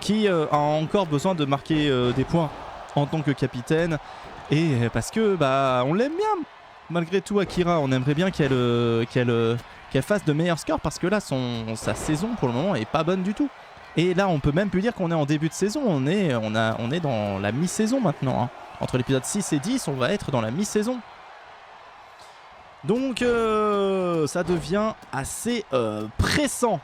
Qui a encore besoin de marquer des points en tant que capitaine. Et parce que, bah, on l'aime bien. Malgré tout, Akira, on aimerait bien qu'elle fasse de meilleurs scores parce que là, sa saison pour le moment est pas bonne du tout. Et là, on peut même plus dire qu'on est en début de saison. On est dans la mi-saison maintenant. Hein. Entre l'épisode 6 et 10, on va être dans la mi-saison. Donc, ça devient assez pressant.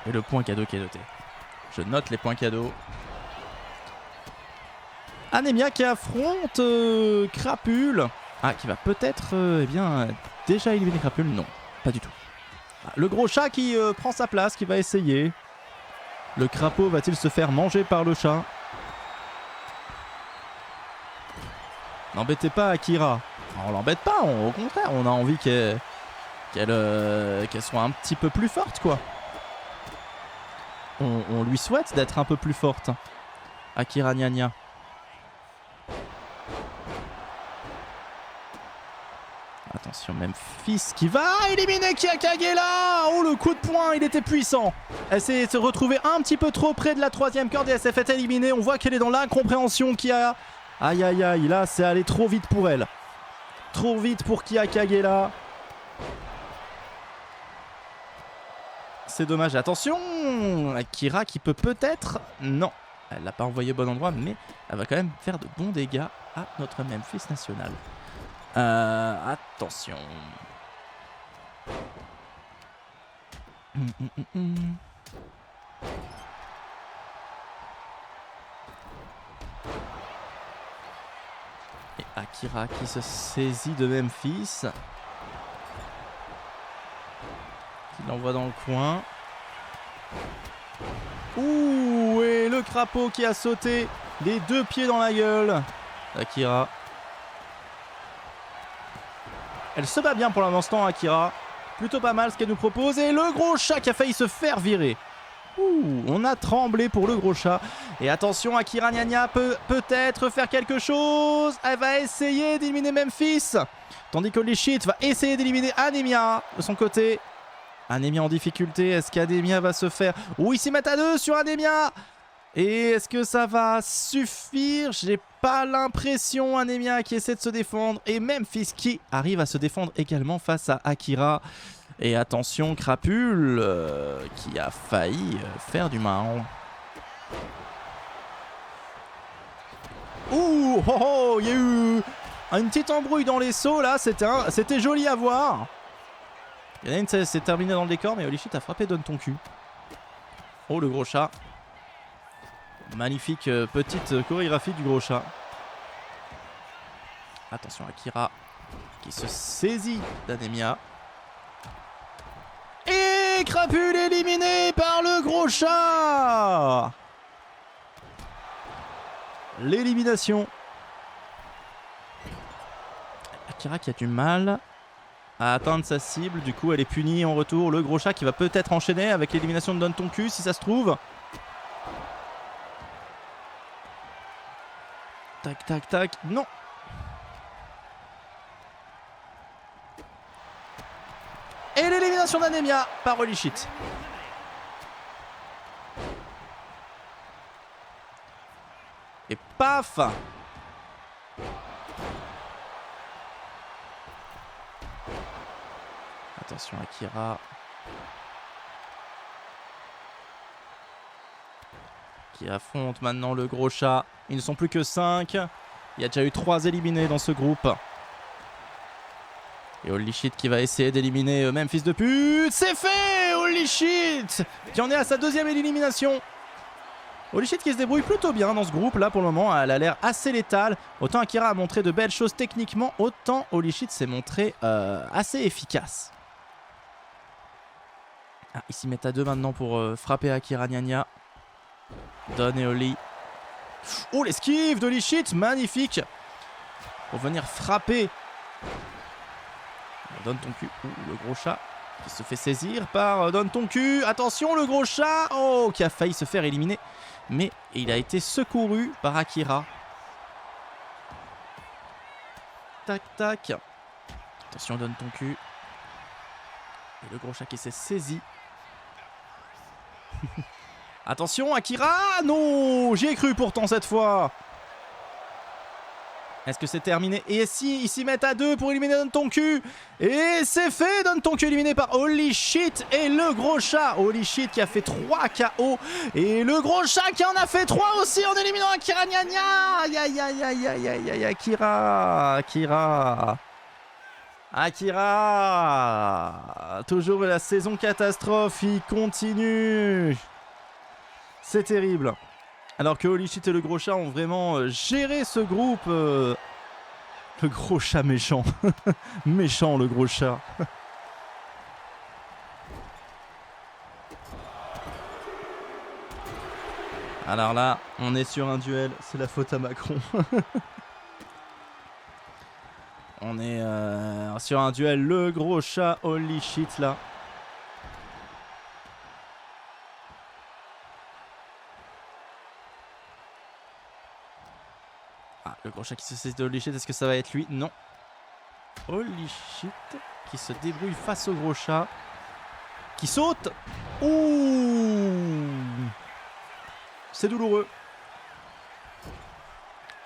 Et le point cadeau qui est noté. Je note les points cadeaux. Anémia qui affronte Crapule. Ah, qui va peut-être déjà éliminer Crapule. Non, pas du tout. Ah, le gros chat qui prend sa place, qui va essayer. Le crapaud va-t-il se faire manger par le chat? N'embêtez pas Akira. On l'embête pas, au contraire, on a envie qu'elle soit un petit peu plus forte, quoi. On lui souhaite d'être un peu plus forte. Akira Gnagna. Attention, Memphis qui va éliminer Kiakagela. Oh, le coup de poing, il était puissant. Elle s'est retrouvée un petit peu trop près de la troisième corde et elle s'est fait éliminer. On voit qu'elle est dans l'incompréhension. Kia. Aïe aïe aïe, là c'est allé trop vite pour elle. Trop vite pour Kiakagela. C'est dommage. Attention, Akira qui peut peut-être... Non, elle l'a pas envoyé au bon endroit, mais elle va quand même faire de bons dégâts à notre Memphis national. Attention. Et Akira qui se saisit de Memphis. Qui l'envoie dans le coin. Ouh, et le crapaud qui a sauté les 2 pieds dans la gueule. Akira. Elle se bat bien pour l'instant, Akira. Plutôt pas mal ce qu'elle nous propose. Et le gros chat qui a failli se faire virer. Ouh, on a tremblé pour le gros chat. Et attention, Akira Nya peut peut-être faire quelque chose. Elle va essayer d'éliminer Memphis. Tandis que Lishit va essayer d'éliminer Anemia de son côté. Anemia en difficulté. Est-ce qu'Anemia va se faire... Ouh, ils s'y mettent à 2 sur Anemia. Et est-ce que ça va suffire? J'ai pas l'impression. Anemia qui essaie de se défendre. Et Memphis qui arrive à se défendre également face à Akira. Et attention, Crapule qui a failli faire du mal. Ouh, oh, oh, il y a eu une petite embrouille dans les sauts là. C'était joli à voir. Il y en a une, c'est terminé dans le décor, mais Holy Shit a frappé Donne ton cul. Oh, le gros chat. Magnifique petite chorégraphie du gros chat. Attention, Akira qui se saisit d'Anemia. Et Crapule éliminé par le gros chat. L'élimination. Akira qui a du mal à atteindre sa cible. Du coup, elle est punie en retour. Le gros chat qui va peut-être enchaîner avec l'élimination de Donne ton cul si ça se trouve. Tac, tac, tac. Non. Et l'élimination d'Anemia par Holy Shit. Et paf. Attention, Akira. Qui affronte maintenant le gros chat. Ils ne sont plus que 5. Il y a déjà eu 3 éliminés dans ce groupe. Et Holy Shit qui va essayer d'éliminer Memphis de pute. C'est fait, Holy Shit qui en est à sa 2e élimination. Holy Shit qui se débrouille plutôt bien dans ce groupe là pour le moment. Elle a l'air assez létale. Autant Akira a montré de belles choses techniquement, autant Holy Shit s'est montré assez efficace. Ah, ils s'y mettent à 2 maintenant pour frapper Akira Nya. Don et Holy. Oh, l'esquive de Holy Shit, magnifique. Pour venir frapper. Donne ton cul. Ouh, le gros chat qui se fait saisir par Donne ton cul. Attention, le gros chat. Oh, qui a failli se faire éliminer. Mais il a été secouru par Akira. Tac, tac. Attention, Donne ton cul. Et le gros chat qui s'est saisi. Attention, Akira. Non, j'y ai cru pourtant cette fois. Est-ce que c'est terminé? Et si ils s'y mettent à 2 pour éliminer Donne ton cul? Et c'est fait, Donne ton cul éliminé par Holy Shit et le gros chat. Holy Shit qui a fait 3 KO. Et le gros chat qui en a fait 3 aussi en éliminant Akira Nya. Aïe aïe aïe aïe aïe aïe aïe, Akira. Toujours la saison catastrophe, il continue. C'est terrible. Alors que Holy Shit et le gros chat ont vraiment géré ce groupe. Le gros chat méchant. Méchant le gros chat. Alors là, on est sur un duel. C'est la faute à Macron. On est sur un duel. Le gros chat, Holy Shit là. Ah, le gros chat qui se saisit de Holy Shit, est-ce que ça va être lui? Non. Holy shit. Qui se débrouille face au gros chat. Qui saute. Ouh. C'est douloureux.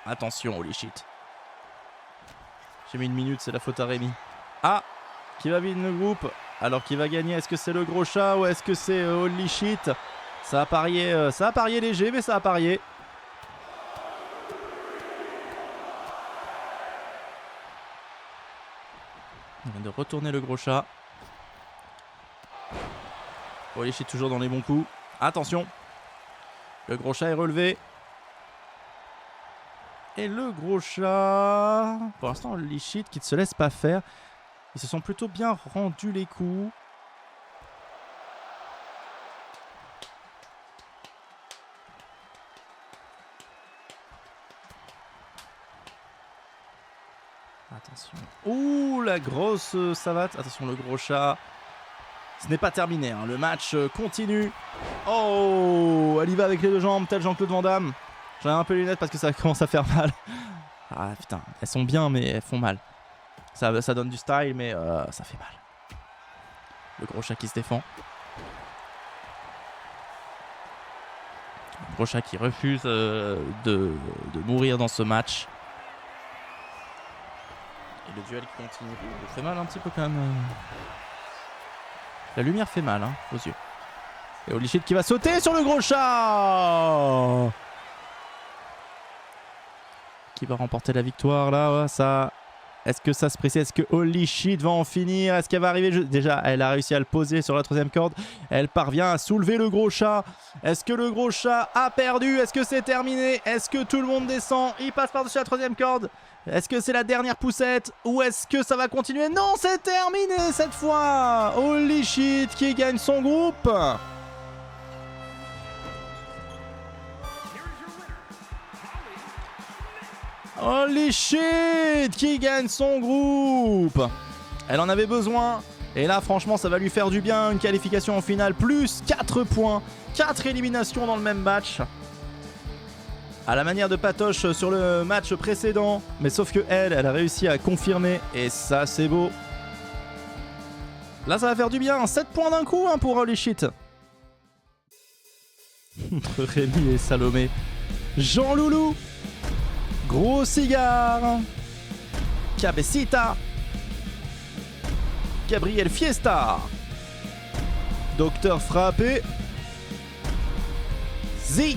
Attention, holy shit. J'ai mis une minute, c'est la faute à Rémi. Ah, qui va vider le groupe. Alors qui va gagner, est-ce que c'est le gros chat ou est-ce que c'est holy shit? Ça a parié léger, mais ça a parié. On vient de retourner le gros chat. Holy shit toujours dans les bons coups. Attention. Le gros chat est relevé. Et le gros chat... Pour l'instant, holy shit qui ne se laisse pas faire. Ils se sont plutôt bien rendus les coups. Attention. Ouh, la grosse savate. Attention, le gros chat. Ce n'est pas terminé, hein. Le match continue. Oh, elle y va avec les deux jambes, tel Jean-Claude Van Damme. J'en ai un peu les lunettes parce que ça commence à faire mal. Ah putain, elles sont bien, mais elles font mal. Ça donne du style, mais ça fait mal. Le gros chat qui se défend. Le gros chat qui refuse de mourir dans ce match. Et le duel qui continue. Ça fait mal un petit peu quand même. La lumière fait mal, hein, aux yeux. Et holy shit qui va sauter sur le gros chat. Qui va remporter la victoire là, ouais, ça. Est-ce que ça se précise? Est-ce que holy shit va en finir? Est-ce qu'elle va arriver? Déjà, elle a réussi à le poser sur la troisième corde. Elle parvient à soulever le gros chat. Est-ce que le gros chat a perdu? Est-ce que c'est terminé? Est-ce que tout le monde descend? Il passe par-dessus la troisième corde. Est-ce que c'est la dernière poussette? Ou est-ce que ça va continuer? Non, c'est terminé cette fois. Holy shit qui gagne son groupe. Holy shit qui gagne son groupe. Elle en avait besoin. Et là, franchement, ça va lui faire du bien. Une qualification en finale, plus 4 points. 4 éliminations dans le même match. À la manière de Patoche sur le match précédent. Mais sauf que elle a réussi à confirmer. Et ça, c'est beau. Là, ça va faire du bien. 7 points d'un coup hein, pour Holy shit. Entre Rémi et Salomé. Jean Loulou. Gros cigare. Cabecita. Gabriel Fiesta. Docteur Frappé. Z.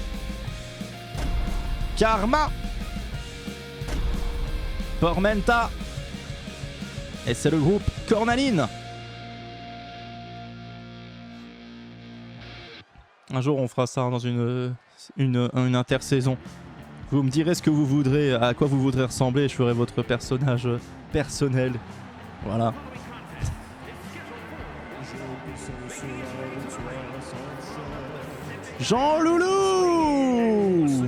Karma. Tormenta. Et c'est le groupe Cornaline. Un jour on fera ça dans une intersaison. Vous me direz ce que vous voudrez, à quoi vous voudrez ressembler, et je ferai votre personnage personnel. Voilà. Jean Loulou.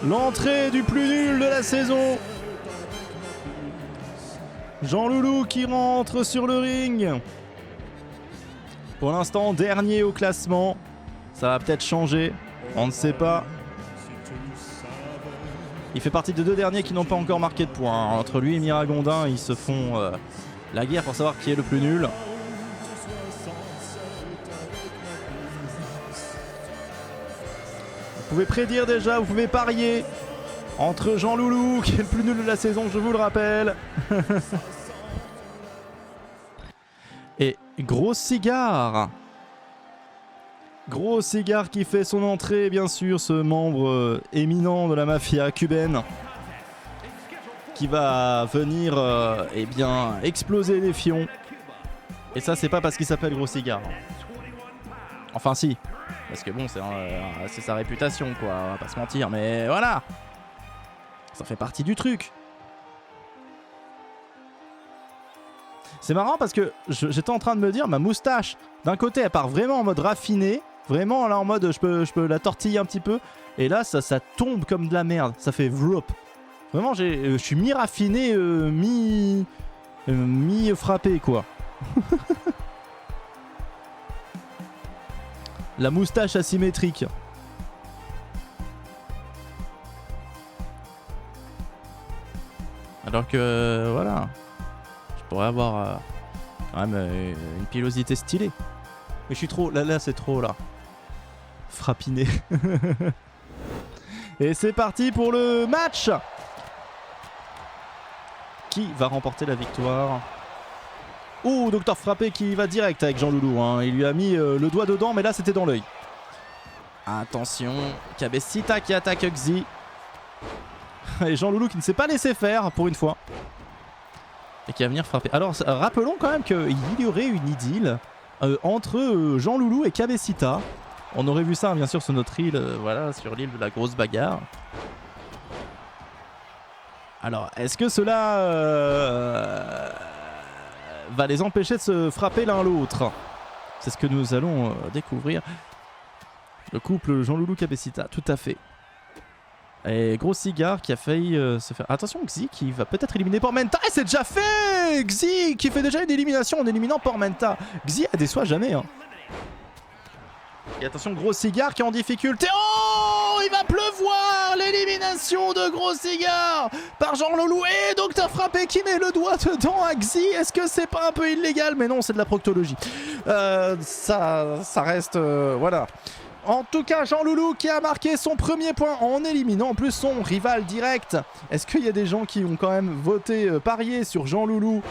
L'entrée du plus nul de la saison. Jean Loulou qui rentre sur le ring. Pour l'instant, dernier au classement. Ça va peut-être changer. On ne sait pas. Il fait partie des deux derniers qui n'ont pas encore marqué de points. Entre lui et Miragondin, ils se font la guerre pour savoir qui est le plus nul. Vous pouvez prédire déjà, vous pouvez parier entre Jean Loulou, qui est le plus nul de la saison, je vous le rappelle. Et Gros Cigare. Gros Cigare qui fait son entrée, bien sûr, ce membre éminent de la mafia cubaine. Qui va venir eh bien, exploser les fions. Et ça, c'est pas parce qu'il s'appelle Gros Cigare. Enfin, si. Parce que bon, c'est sa réputation, quoi. On va pas se mentir, mais voilà. Ça fait partie du truc. C'est marrant parce que j'étais en train de me dire, ma moustache, d'un côté, elle part vraiment en mode raffiné. Vraiment, là, en mode, je peux la tortiller un petit peu. Et là, ça tombe comme de la merde. Ça fait vlop. Vraiment, je suis mi-raffiné, mi-frappé, quoi. La moustache asymétrique. que voilà, je pourrais avoir quand même une pilosité stylée. Mais je suis trop, là c'est trop là. Frappiné. Et c'est parti pour le match. Qui va remporter la victoire? Ouh, Docteur Frappé qui va direct avec Jean Loulou. Hein. Il lui a mis le doigt dedans, mais là c'était dans l'œil. Attention, Cabecita qui attaque Xi. Et Jean Loulou qui ne s'est pas laissé faire pour une fois. Et qui va venir frapper. Alors rappelons quand même qu'il y aurait une idylle entre Jean Loulou et Cabecita. On aurait vu ça bien sûr sur notre île, voilà, sur l'île de la grosse bagarre. Alors, est-ce que cela va les empêcher de se frapper l'un l'autre? C'est ce que nous allons découvrir. Le couple Jean Loulou Cabecita, tout à fait. Et Gros Cigare qui a failli se faire... Attention, Xi qui va peut-être éliminer Pormenta. Et c'est déjà fait! Xi qui fait déjà une élimination en éliminant Pormenta. Xi a déçoit jamais. Hein. Et attention, Gros Cigare qui est en difficulté. Oh! Il va pleuvoir! L'élimination de Gros Cigare par Jean Loulou et Docteur Frappé qui met le doigt dedans à Xi. Est-ce que c'est pas un peu illégal? Mais non, c'est de la proctologie. Ça reste... voilà. En tout cas, Jean Loulou qui a marqué son premier point en éliminant en plus son rival direct. Est-ce qu'il y a des gens qui ont quand même voté, parié sur Jean Loulou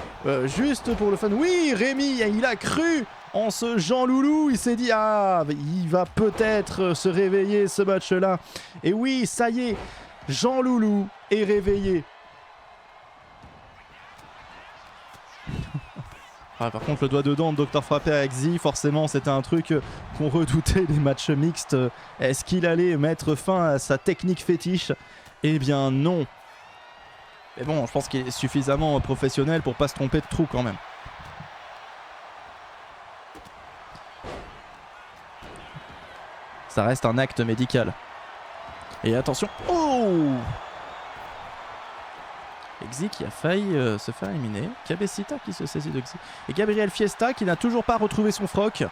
juste pour le fun? Oui, Rémi, il a cru en ce Jean Loulou. Il s'est dit, ah, il va peut-être se réveiller ce match-là. Et oui, ça y est, Jean Loulou est réveillé. Ah, par contre, le doigt dedans de Docteur Frappé avec Xi, forcément, c'était un truc qu'on redoutait les matchs mixtes. Est-ce qu'il allait mettre fin à sa technique fétiche? Eh bien, non. Mais bon, je pense qu'il est suffisamment professionnel pour pas se tromper de trou quand même. Ça reste un acte médical. Et attention. Oh! Xi qui a failli se faire éliminer. Cabecita qui se saisit de Xi. Et Gabriel Fiesta qui n'a toujours pas retrouvé son froc.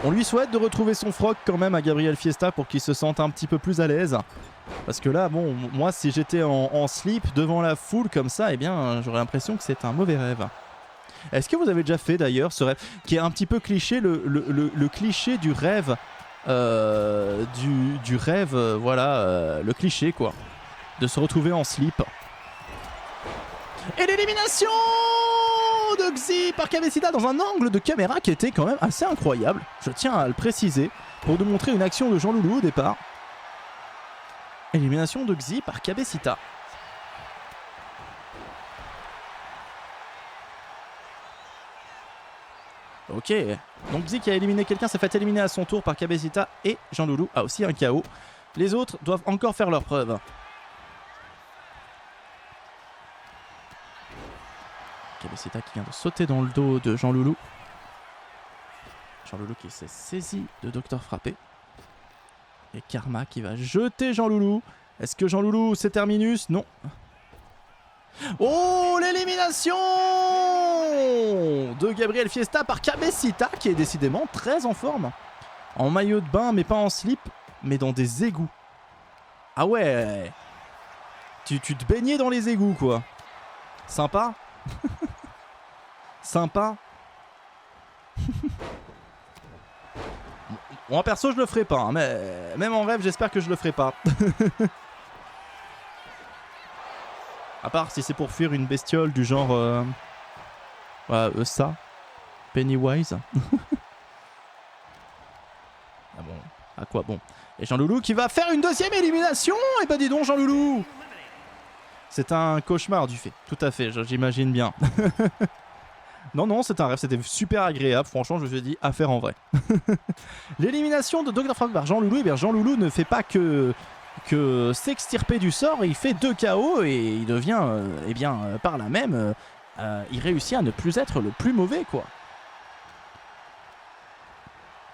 On lui souhaite de retrouver son froc quand même à Gabriel Fiesta pour qu'il se sente un petit peu plus à l'aise. Parce que là, bon, moi si j'étais en slip devant la foule comme ça, eh bien j'aurais l'impression que c'est un mauvais rêve. Est-ce que vous avez déjà fait d'ailleurs ce rêve qui est un petit peu cliché, le cliché du rêve du rêve, voilà, le cliché quoi, de se retrouver en slip. Et l'élimination de Xi par Cabecita dans un angle de caméra qui était quand même assez incroyable. Je tiens à le préciser pour nous montrer une action de Jean Loulou au départ. Élimination de Xi par Cabecita. Ok, donc Xi qui a éliminé quelqu'un s'est fait éliminer à son tour par Cabecita et Jean Loulou a aussi un KO. Les autres doivent encore faire leur preuve. Cabecita qui vient de sauter dans le dos de Jean Loulou. Jean Loulou qui s'est saisi de Docteur Frappé. Et Karma qui va jeter Jean Loulou. Est-ce que Jean Loulou c'est terminus? Non. Oh, l'élimination de Gabriel Fiesta par Cabecita qui est décidément très en forme. En maillot de bain mais pas en slip, mais dans des égouts. Ah ouais. Tu te baignais dans les égouts quoi. Sympa. Sympa. Moi perso je le ferai pas, hein, mais même en rêve j'espère que je le ferai pas. À part si c'est pour fuir une bestiole du genre voilà, ça, Pennywise. Ah bon, à quoi bon. Et Jean Loulou qui va faire une deuxième élimination. Et bah dis donc Jean Loulou. C'est un cauchemar du fait, tout à fait, j'imagine bien. Non, c'est un rêve, c'était super agréable, franchement je me suis dit à faire en vrai. L'élimination de Docteur Frappé par Jean Loulou, et bien Jean Loulou ne fait pas que s'extirper du sort, il fait 2 KO et il devient, eh bien par là même, il réussit à ne plus être le plus mauvais quoi.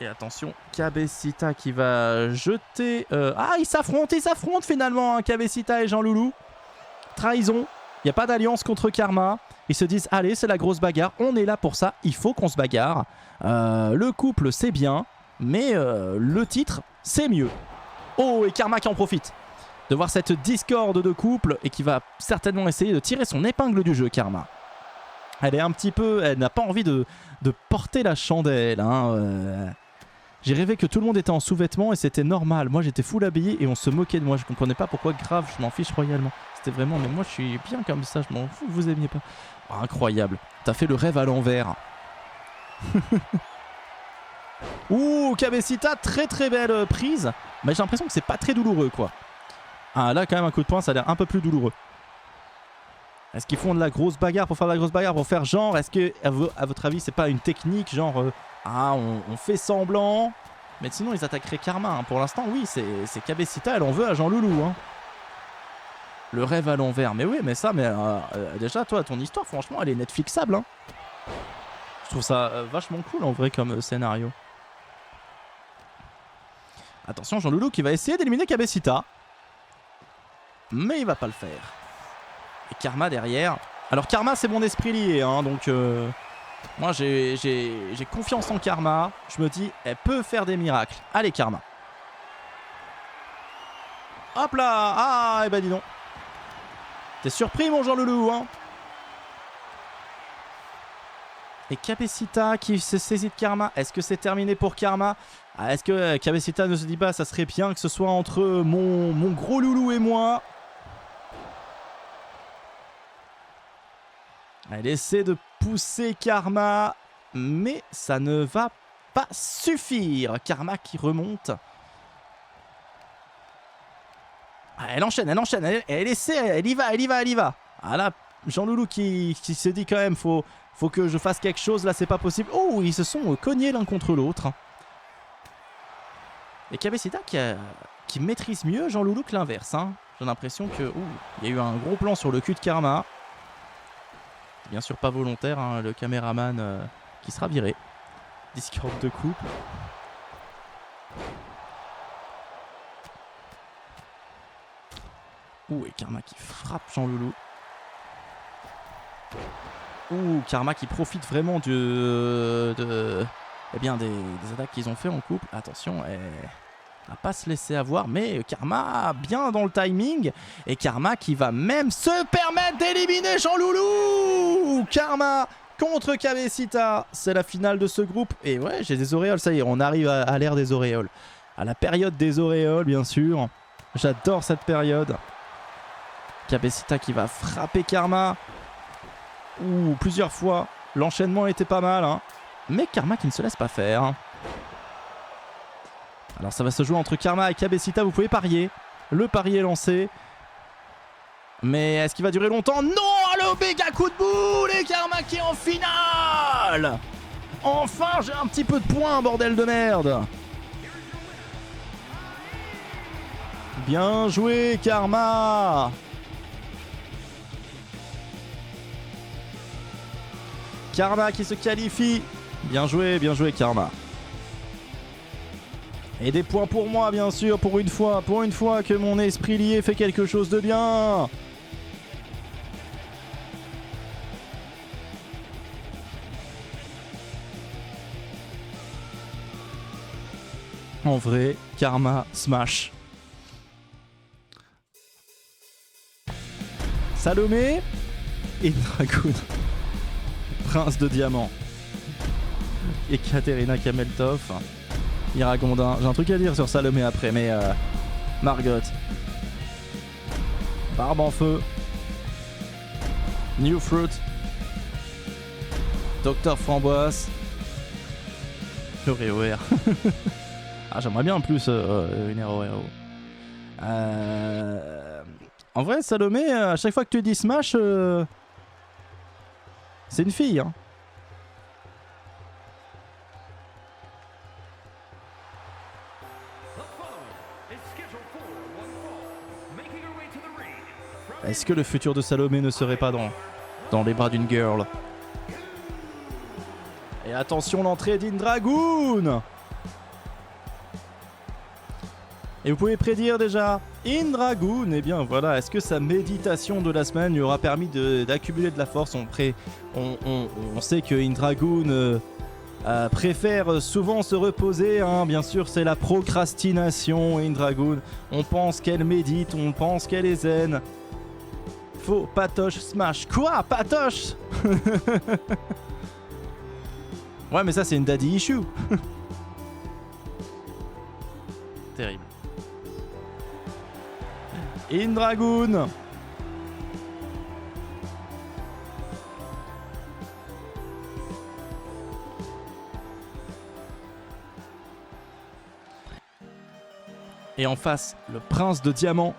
Et attention, Cabecita qui va jeter... Ah, ils s'affrontent finalement, hein, Cabecita et Jean Loulou. Trahison, il n'y a pas d'alliance contre Karma. Ils se disent, allez, c'est la grosse bagarre, on est là pour ça, il faut qu'on se bagarre. Le couple, c'est bien, mais le titre, c'est mieux. Oh, et Karma qui en profite. de voir cette discorde de couple et qui va certainement essayer de tirer son épingle du jeu, Karma. Elle est un petit peu... Elle n'a pas envie de porter la chandelle. Hein. J'ai rêvé que tout le monde était en sous-vêtements et c'était normal. Moi, j'étais full habillé et on se moquait de moi. Je comprenais pas pourquoi, grave, je m'en fiche royalement. C'était vraiment... Mais moi, je suis bien comme ça, je m'en fous que vous aimiez pas. Oh, incroyable. T'as fait le rêve à l'envers. Ouh, Cabecita, très très belle prise. Mais j'ai l'impression que c'est pas très douloureux, quoi. Ah, là, quand même, un coup de poing, ça a l'air un peu plus douloureux. Est-ce qu'ils font de la grosse bagarre pour faire de la grosse bagarre, pour faire genre? Est-ce que, à votre avis, c'est pas une technique, genre... on fait semblant. Mais sinon, ils attaqueraient Karma. Hein. Pour l'instant, oui, c'est Cabecita, elle en veut à Jean Loulou. Hein. Le rêve à l'envers. Mais oui, mais ça, déjà, toi, ton histoire, franchement, elle est Netflixable. Hein. Je trouve ça vachement cool, en vrai, comme scénario. Attention, Jean Loulou qui va essayer d'éliminer Cabecita. Mais il va pas le faire. Et Karma derrière. Alors Karma, c'est mon esprit lié, hein, donc moi j'ai confiance en Karma. Je me dis, elle peut faire des miracles. Allez Karma. Hop là. Ah, et bah dis donc. T'es surpris mon Jean Loulou, hein. Et Cabecita qui se saisit de Karma. Est-ce que c'est terminé pour Karma? Est-ce que Cabecita ne se dit pas, ça serait bien que ce soit entre mon gros loulou et moi? Elle essaie de pousser Karma, mais ça ne va pas suffire. Karma qui remonte. Elle enchaîne, elle essaie, elle y va. Ah là, Jean Loulou qui se dit quand même, faut que je fasse quelque chose, là c'est pas possible. Oh, ils se sont cognés l'un contre l'autre. Et Cabecita qui maîtrise mieux Jean Loulou que l'inverse. Hein. J'ai l'impression que... il y a eu un gros plan sur le cul de Karma. Bien sûr pas volontaire, hein, le caméraman qui sera viré. Discorde de couple. Et Karma qui frappe Jean Loulou. Karma qui profite vraiment des attaques qu'ils ont fait en couple. Attention, à pas se laisser avoir, mais Karma bien dans le timing, et Karma qui va même se permettre d'éliminer Jean Loulou. Karma contre Cabecita, c'est la finale de ce groupe. Et ouais, j'ai des auréoles, ça y est, on arrive à l'ère des auréoles, à la période des auréoles bien sûr. J'adore cette période. Cabecita qui va frapper Karma plusieurs fois. L'enchaînement était pas mal, hein. Mais Karma qui ne se laisse pas faire. Alors ça va se jouer entre Karma et Cabecita, vous pouvez parier. Le pari est lancé. Mais est-ce qu'il va durer longtemps? Non, le méga coup de boule et Karma qui est en finale. Enfin, j'ai un petit peu de points, bordel de merde. Bien joué, Karma. Karma qui se qualifie. Bien joué, Karma. Et des points pour moi, bien sûr, pour une fois que mon esprit lié fait quelque chose de bien. En vrai, Karma smash. Salomé et Dragoon. Prince de diamant. Et Katerina Kameltov. Iragondin. J'ai un truc à dire sur Salomé après, mais Margot. Barbe en feu. New Fruit. Docteur Framboise. Le REOR. Ah, j'aimerais bien en plus une REOR. En vrai, Salomé, à chaque fois que tu dis Smash, c'est une fille, hein. Est-ce que le futur de Salomé ne serait pas dans les bras d'une girl? Et attention, l'entrée d'Indragoon. Et vous pouvez prédire déjà Indragoon. Eh bien voilà, est-ce que sa méditation de la semaine lui aura permis d'accumuler de la force? On sait que Indragoon préfère souvent se reposer, hein. Bien sûr, c'est la procrastination, Indragoon. On pense qu'elle médite, on pense qu'elle est zen. Faux, Patoche, smash. Quoi, Patoche? Ouais, mais ça, c'est une daddy issue. Terrible. Indragoon. Et en face, le prince de diamant.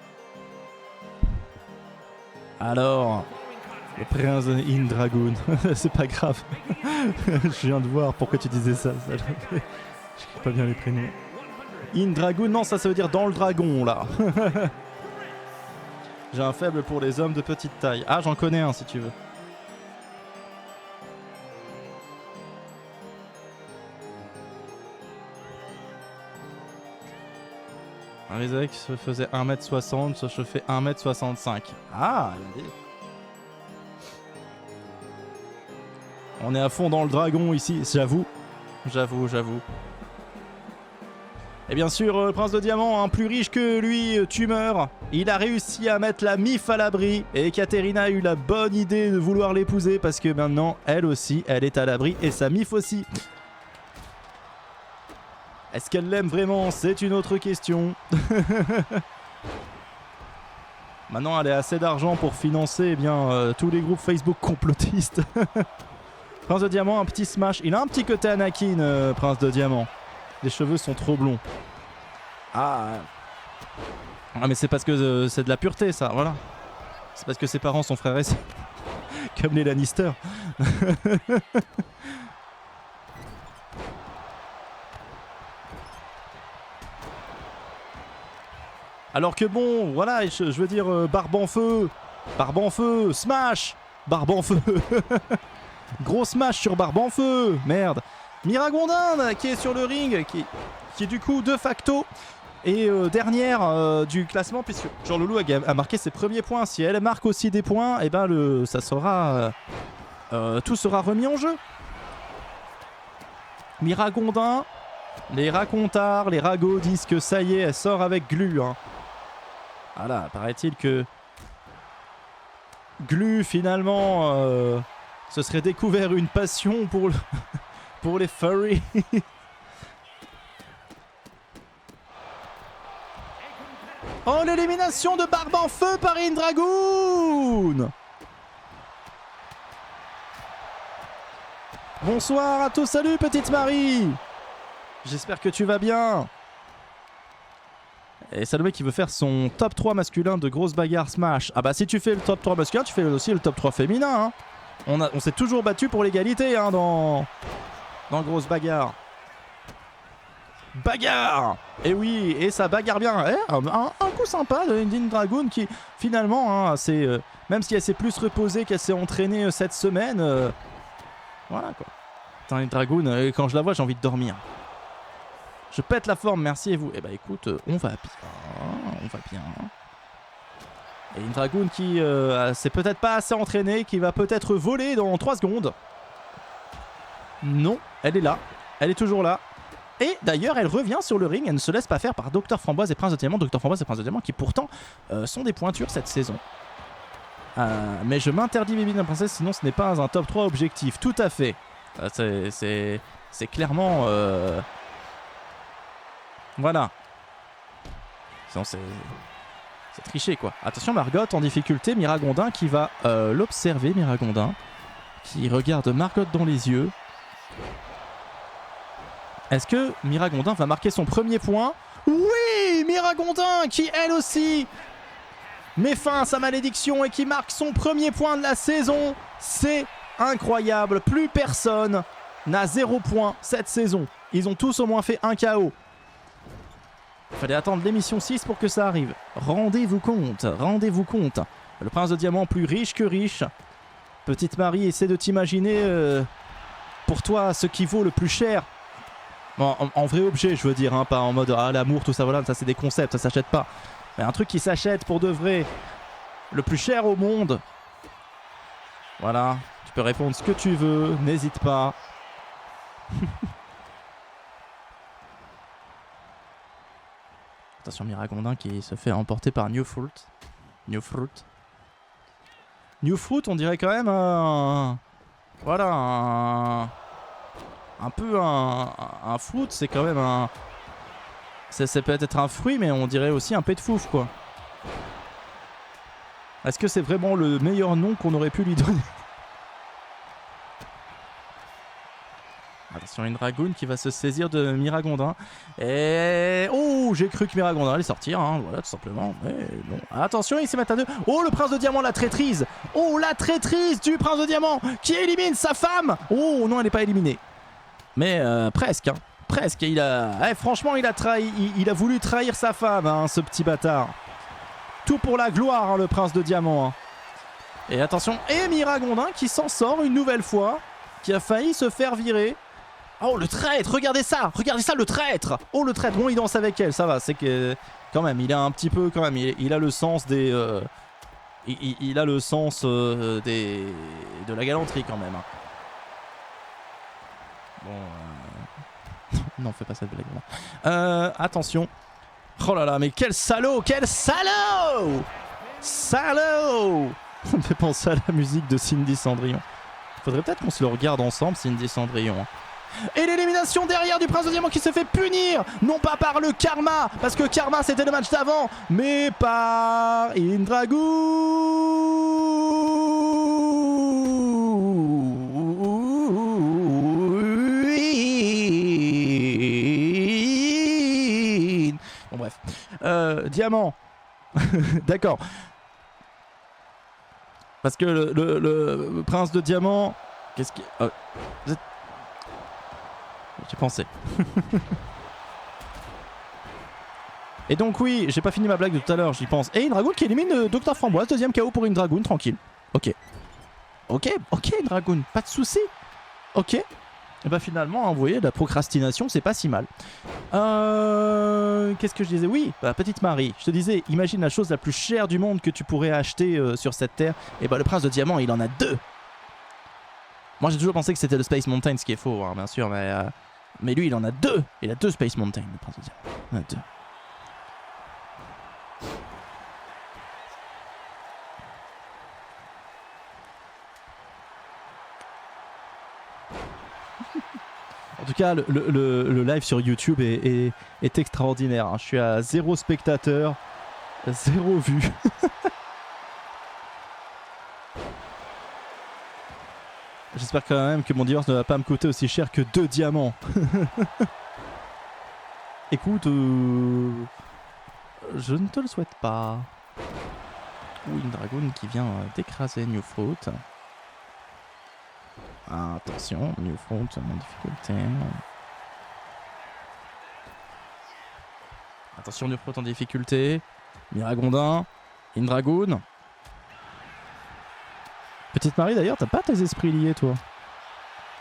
Alors, le prince de Indragoon. C'est pas grave. Je viens de voir pourquoi tu disais ça. Je sais pas bien les prénoms. Indragoon, non, ça veut dire dans le dragon, là. J'ai un faible pour les hommes de petite taille. Ah, j'en connais un, si tu veux. Rizek se faisait 1m60, ça se fait 1m65. Ah, on est à fond dans le dragon ici, j'avoue. J'avoue. Et bien sûr, le prince de diamant, hein, plus riche que lui, tumeur, il a réussi à mettre la mif à l'abri. Et Katerina a eu la bonne idée de vouloir l'épouser parce que maintenant, elle aussi, elle est à l'abri et sa mif aussi. Est-ce qu'elle l'aime vraiment? C'est une autre question. Maintenant, elle a assez d'argent pour financer eh bien, tous les groupes Facebook complotistes. Prince de Diamant, un petit smash. Il a un petit côté Anakin, Prince de Diamant. Les cheveux sont trop blonds. Ah mais c'est parce que c'est de la pureté, ça, voilà. C'est parce que ses parents sont frères et sœurs. Comme les Lannister. Alors que bon, voilà, je veux dire, barbe en feu, smash, barbe en feu. Gros smash sur barbe en feu, merde. Miragondin qui est sur le ring, qui est du coup de facto et dernière du classement, puisque Jean Loulou a marqué ses premiers points. Si elle marque aussi des points, et ben ça sera, tout sera remis en jeu. Miragondin, les racontards, les ragots disent que ça y est, elle sort avec Glu, hein. Voilà, paraît-il que Glu, finalement, se serait découvert une passion pour les furries. Oh, l'élimination de Barbe en Feu par Indragoon! Bonsoir à tous, salut petite Marie! J'espère que tu vas bien. Et c'est le mec qui veut faire son top 3 masculin de grosse bagarre smash. Ah bah si tu fais le top 3 masculin, tu fais aussi le top 3 féminin, hein. On s'est toujours battu pour l'égalité, hein, dans grosse bagarre. Bagarre! Et oui, et ça bagarre bien. Eh, un coup sympa de Indragoon qui finalement, hein, même si elle s'est plus reposée qu'elle s'est entraînée cette semaine, voilà quoi. Putain, Indragoon, quand je la vois, j'ai envie de dormir. Je pète la forme, merci et vous. Eh bah écoute, on va bien. Et Indragoon qui s'est peut-être pas assez entraîné, qui va peut-être voler dans 3 secondes. Non, elle est là, elle est toujours là. Et d'ailleurs, elle revient sur le ring, elle ne se laisse pas faire par Dr Framboise et Prince de Diamant. Dr Framboise et Prince de Diamant qui pourtant sont des pointures cette saison. Mais je m'interdis Baby de la Princesse, sinon ce n'est pas un top 3 objectif. Tout à fait. C'est clairement... Voilà. Sinon c'est triché quoi. Attention Margot en difficulté, Miragondin qui va l'observer, Miragondin. Qui regarde Margot dans les yeux. Est-ce que Miragondin va marquer son premier point? Oui, Miragondin qui elle aussi met fin à sa malédiction et qui marque son premier point de la saison. C'est incroyable, plus personne n'a 0 point cette saison. Ils ont tous au moins fait un KO. Il fallait attendre l'émission 6 pour que ça arrive. Rendez-vous compte, rendez-vous compte. Le prince de diamant plus riche que riche. Petite Marie, essaie de t'imaginer pour toi ce qui vaut le plus cher. Bon, en vrai objet, je veux dire, hein, pas en mode l'amour, tout ça, voilà, ça c'est des concepts, ça s'achète pas. Mais un truc qui s'achète pour de vrai, le plus cher au monde. Voilà, tu peux répondre ce que tu veux, n'hésite pas. Attention, Miragondin qui se fait emporter par New Fruit. New Fruit, on dirait quand même voilà, un peu un fruit, c'est quand même un... Ça peut être un fruit, mais on dirait aussi un pet de fouf, quoi. Est-ce que c'est vraiment le meilleur nom qu'on aurait pu lui donner? Attention, une Dragoon qui va se saisir de Miragondin. Et... oh, j'ai cru que Miragondin allait sortir, hein, voilà, tout simplement. Mais bon. Attention, il s'est mis à deux. Oh, le prince de diamant, la traîtrise. Oh, la traîtrise du prince de diamant qui élimine sa femme. Oh, non, elle n'est pas éliminée. Mais presque, hein. Presque. Il a... franchement, il a trahi. Il a voulu trahir sa femme, hein, ce petit bâtard. Tout pour la gloire, hein, le prince de diamant. Hein. Et attention, et Miragondin qui s'en sort une nouvelle fois, qui a failli se faire virer. Oh, le traître, regardez ça, le traître. Oh, le traître, bon, il danse avec elle, ça va, c'est que quand même, il a un petit peu, quand même, il a le sens des... il a le sens de la galanterie quand même. Bon, non, fais pas cette blague. Attention. Oh là là, mais quel salaud, salaud. Ça me fait penser à la musique de Cindy Cendrillon. Faudrait peut-être qu'on se le regarde ensemble, Cindy Cendrillon. Et l'élimination derrière du prince de diamant qui se fait punir, non pas par le karma, parce que karma c'était le match d'avant, mais par Indragoon. Bon bref, diamant, d'accord. Parce que le prince de diamant, qu'est-ce qui... j'ai pensé. Et donc oui, j'ai pas fini ma blague de tout à l'heure, j'y pense. Et une Dragoon qui élimine Dr Framboise, deuxième KO pour une Dragoon, tranquille. Ok, une Dragoon, pas de soucis. Ok. Et bah finalement, hein, vous voyez, la procrastination, c'est pas si mal. Qu'est-ce que je disais? Oui, bah, petite Marie, je te disais, imagine la chose la plus chère du monde que tu pourrais acheter sur cette terre. Et bah le prince de diamant, il en a deux. Moi j'ai toujours pensé que c'était le Space Mountain, ce qui est faux, hein, bien sûr, mais lui il en a deux. Il a deux Space Mountain, le prince de diamant. Il en a deux. En tout cas, le live sur YouTube est extraordinaire. Hein. Je suis à 0 spectateurs, 0 vues. J'espère quand même que mon divorce ne va pas me coûter aussi cher que 2 diamants. Écoute, je ne te le souhaite pas. Ou une Dragoon qui vient d'écraser New Fruit. Attention, New Fruit en difficulté. Attention, New Fruit en difficulté. Miragondin, une Dragoon. Petite Marie d'ailleurs, t'as pas tes esprits liés toi.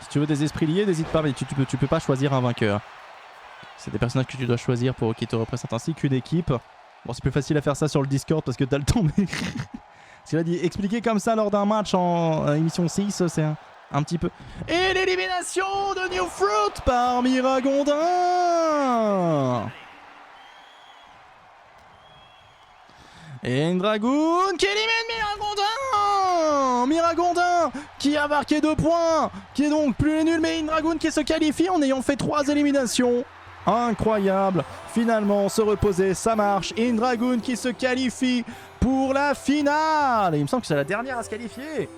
Si tu veux des esprits liés, n'hésite pas, mais tu peux pas choisir un vainqueur. C'est des personnages que tu dois choisir pour qui te représentent ainsi qu'une équipe. Bon, c'est plus facile à faire ça sur le Discord parce que t'as le temps d'écrire. Parce dit expliquer comme ça lors d'un match en émission 6, c'est un petit peu... Et l'élimination de New Fruit par Miragondin. Et une Dragoon qui élimine Miragondin qui a marqué 2 points, qui est donc plus nul, mais une Dragoon qui se qualifie en ayant fait 3 éliminations. Incroyable. Finalement, se reposer, ça marche. Et une Dragoon qui se qualifie pour la finale. Et il me semble que c'est la dernière à se qualifier.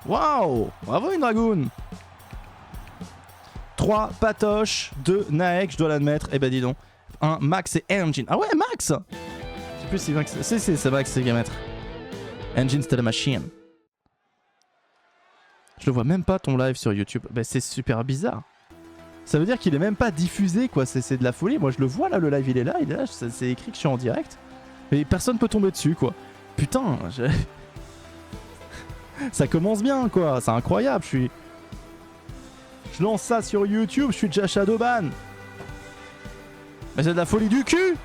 Waouh. Bravo une Dragoon. 3 patoches, 2 Naek, je dois l'admettre. Eh ben dis donc. Un Max et Engine. Ah ouais, Max. Je sais plus si Max... C'est Max, c'est Gamettre. Engine, c'était la machine. Je le vois même pas ton live sur YouTube. Bah, c'est super bizarre. Ça veut dire qu'il est même pas diffusé, quoi. C'est de la folie. Moi, je le vois là, le live, il est là. C'est écrit que je suis en direct. Mais personne peut tomber dessus, quoi. Putain, ça commence bien, quoi. C'est incroyable. Je lance ça sur YouTube, je suis déjà Shadowban. Mais c'est de la folie du cul.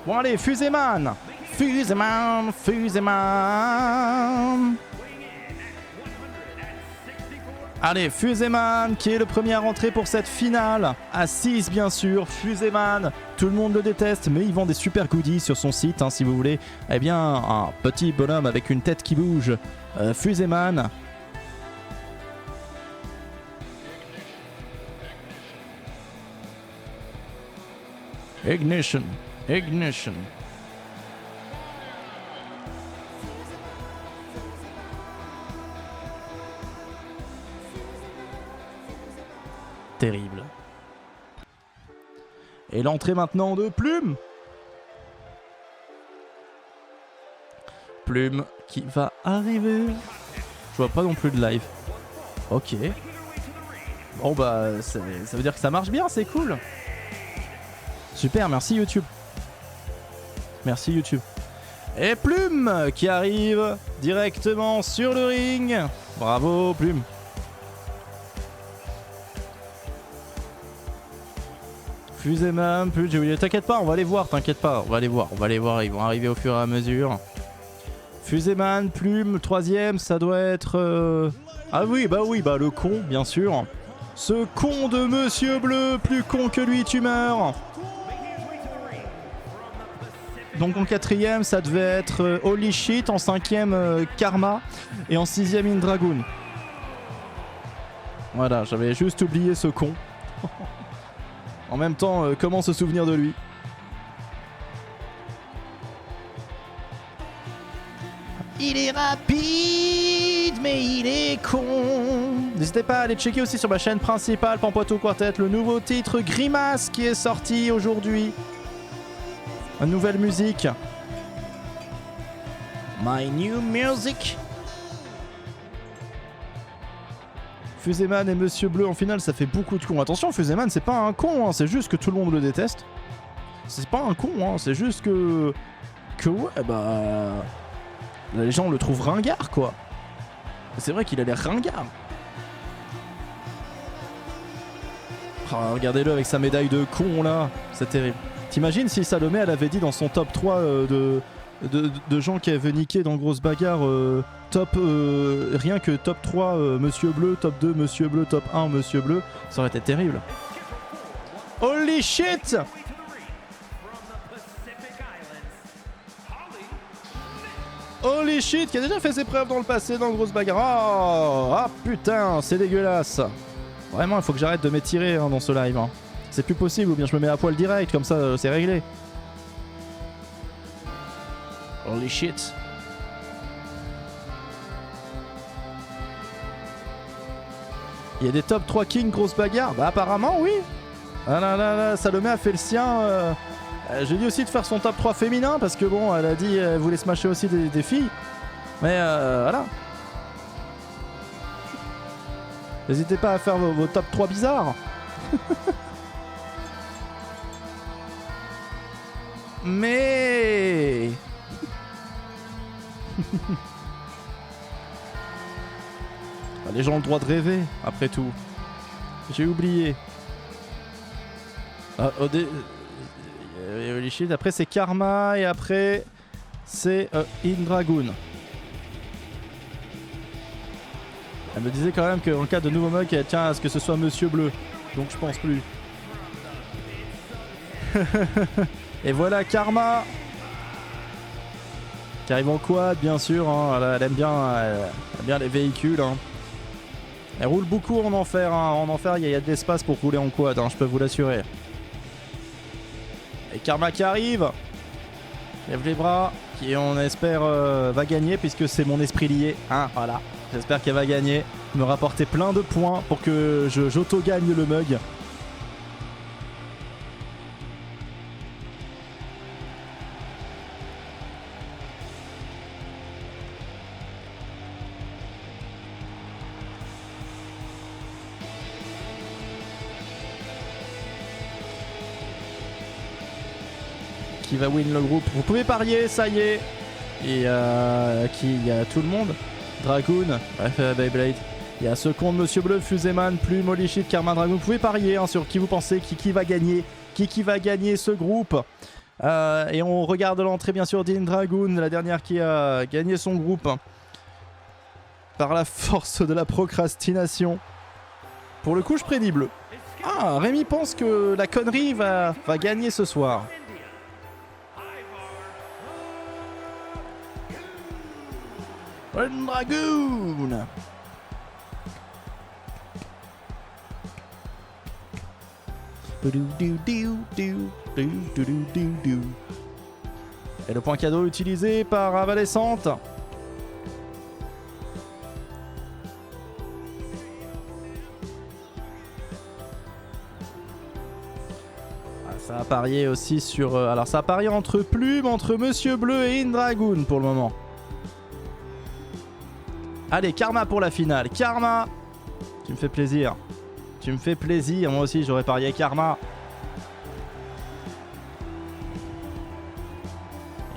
Bon, allez, Fuséman. Fuséman. Allez, Fuseman qui est le premier à rentrer pour cette finale. À 6 bien sûr, Fuseman. Tout le monde le déteste, mais il vend des super goodies sur son site, hein, si vous voulez. Eh bien, un petit bonhomme avec une tête qui bouge. Fuseman. Ignition. Ignition. Terrible. Et l'entrée maintenant de Plume. Plume qui va arriver. Je vois pas non plus de live. Ok. Bon bah ça veut dire que ça marche bien, c'est cool. Super, merci YouTube. Merci YouTube. Et Plume qui arrive directement sur le ring. Bravo Plume. Fuseman, plus j'ai oublié. T'inquiète pas, on va les voir, t'inquiète pas, on va les voir, ils vont arriver au fur et à mesure. Fuseman, Plume, troisième, ça doit être... Ah oui, bah le con, bien sûr. Ce con de Monsieur Bleu, plus con que lui, tu meurs. Donc en quatrième, ça devait être Holy Shit, en cinquième, Karma, et en sixième, Indragoon. Voilà, j'avais juste oublié ce con. En même temps, comment se souvenir de lui? Il est rapide, mais il est con. N'hésitez pas à aller checker aussi sur ma chaîne principale, Pampoitou Quartet, le nouveau titre Grimace qui est sorti aujourd'hui. Une nouvelle musique. My new music. Fuseman et Monsieur Bleu en finale, ça fait beaucoup de cons. Attention, Fuseman, c'est pas un con, hein, c'est juste que tout le monde le déteste. C'est pas un con, hein, c'est juste que ouais, bah... les gens le trouvent ringard, quoi. C'est vrai qu'il a l'air ringard. Oh, regardez-le avec sa médaille de con, là. C'est terrible. T'imagines si Salomé, elle avait dit dans son top 3 de gens qui avaient niqué dans Grosse Bagarre... rien que top 3 Monsieur Bleu, top 2 Monsieur Bleu, top 1 Monsieur Bleu, ça aurait été terrible. Holy shit! Holy shit, qui a déjà fait ses preuves dans le passé dans Grosse Bagarre. Oh, ah putain, c'est dégueulasse. Vraiment, il faut que j'arrête de m'étirer hein, dans ce live. Hein. C'est plus possible, ou bien je me mets à poil direct, comme ça c'est réglé. Holy shit. Il y a des top 3 King Grosse Bagarre? Bah apparemment oui. Ah là là là, Salomé a fait le sien. J'ai dit aussi de faire son top 3 féminin parce que bon, elle a dit elle voulait smasher aussi des filles. Mais voilà. N'hésitez pas à faire vos top 3 bizarres. Mais... les gens ont le droit de rêver, après tout. J'ai oublié. Holy shit. Après c'est Karma et après c'est Indragoon. Elle me disait quand même qu'en cas de nouveau mug, elle tient à ce que ce soit Monsieur Bleu. Donc je pense plus. Et voilà Karma qui arrive en quad bien sûr. Hein. Elle aime bien les véhicules. Hein. Elle roule beaucoup en enfer. Hein. En enfer, il y a de l'espace pour rouler en quad, hein, je peux vous l'assurer. Et Karma qui arrive. Lève les bras. Qui, on espère, va gagner puisque c'est mon esprit lié. Hein, voilà. J'espère qu'elle va gagner. Me rapporter plein de points pour que j'auto-gagne le mug. Qui va win le groupe. Vous pouvez parier, ça y est. Et il y a tout le monde. Dragoon, bref, Beyblade. Il y a ce con de Monsieur Bleu, Fuseman, Plume, Holy Shit, Karma, Dragoon. Vous pouvez parier hein, sur qui vous pensez, qui va gagner. Qui va gagner ce groupe. Et on regarde l'entrée bien sûr d'Indragoon, la dernière qui a gagné son groupe. par la force de la procrastination. Pour le coup, je prédis bleu. Ah, Rémi pense que la connerie va gagner ce soir. Dragoon. Et le point cadeau utilisé par Avalescente. Ça a parié aussi sur... alors ça a parié entre Plume, entre Monsieur Bleu et Indragoon pour le moment. Allez, Karma pour la finale. Karma, tu me fais plaisir. Tu me fais plaisir. Moi aussi, j'aurais parié Karma.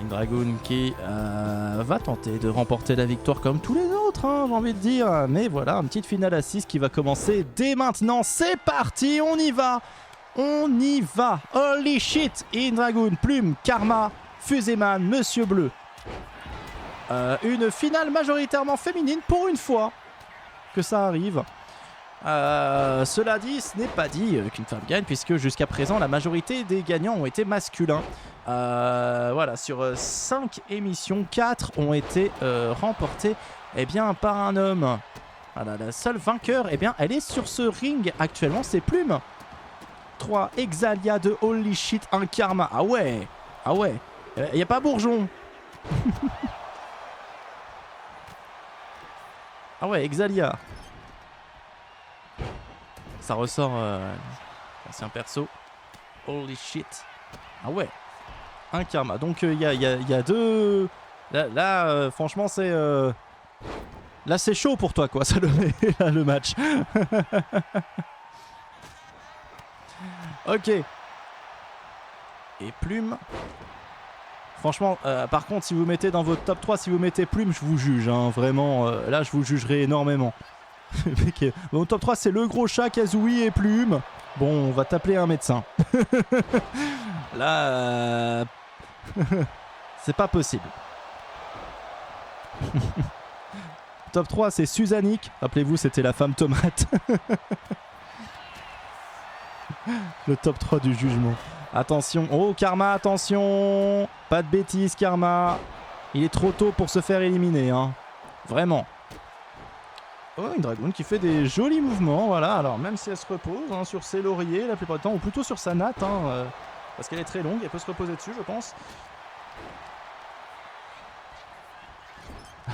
Indragoon qui va tenter de remporter la victoire comme tous les autres, hein, j'ai envie de dire. Mais voilà, une petite finale à 6 qui va commencer dès maintenant. C'est parti, on y va. On y va. Holy shit. Indragoon, Plume, Karma, Fuséman, Monsieur Bleu. Une finale majoritairement féminine pour une fois que ça arrive. Cela dit, ce n'est pas dit qu'une femme gagne, puisque jusqu'à présent la majorité des gagnants ont été masculins. Voilà, sur 5 émissions, 4 ont été remportées par un homme. Voilà, la seule vainqueur, elle est sur ce ring actuellement, c'est Plume. 3 Exalia de Holy Shit, un Karma. Ah ouais, il n'y a pas Bourgeon. Ah ouais, Exalia. Ça ressort l'ancien perso. Holy shit. Ah ouais. Un Karma. Donc il y a deux... Là franchement, c'est... Là, c'est chaud pour toi, quoi, ça le match. Ok. Et Plume... Franchement, par contre, si vous mettez dans votre top 3, si vous mettez Plume, je vous juge, hein, vraiment, là, je vous jugerai énormément. Mon top 3, c'est le gros chat, Kazooie et Plume. Bon, on va t'appeler un médecin. Là, c'est pas possible. Top 3, c'est Suzannick. Rappelez-vous, c'était la femme tomate. Le top 3 du jugement. Attention, oh Karma, attention. Pas de bêtises Karma. Il est trop tôt pour se faire éliminer, hein. Vraiment. Oh, une Dragoon qui fait des jolis mouvements, voilà. Alors même si elle se repose hein, sur ses lauriers la plupart du temps, ou plutôt sur sa natte, hein, parce qu'elle est très longue, elle peut se reposer dessus, je pense.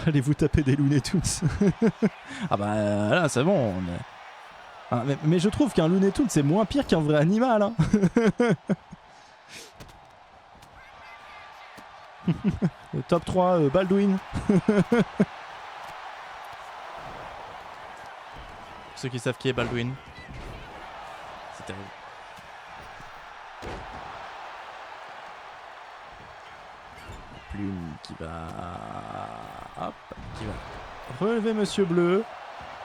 Allez vous taper des Looney Tunes. Ah bah là c'est bon. Ah, mais je trouve qu'un Looney Tunes c'est moins pire qu'un vrai animal, hein. Le top 3 Baldwin. Ceux qui savent qui est Baldwin. C'est terrible. Plume qui va... Hop, qui va relever Monsieur Bleu.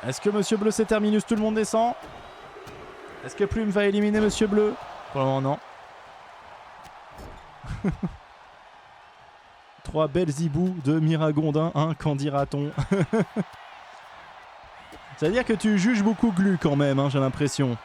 Est-ce que Monsieur Bleu c'est terminus, tout le monde descend? Est-ce que Plume va éliminer Monsieur Bleu? Pour le moment non. 3 Belzibou de Miragondin, hein, qu'en dira-t-on? Ça veut dire que tu juges beaucoup Glu quand même, hein, j'ai l'impression.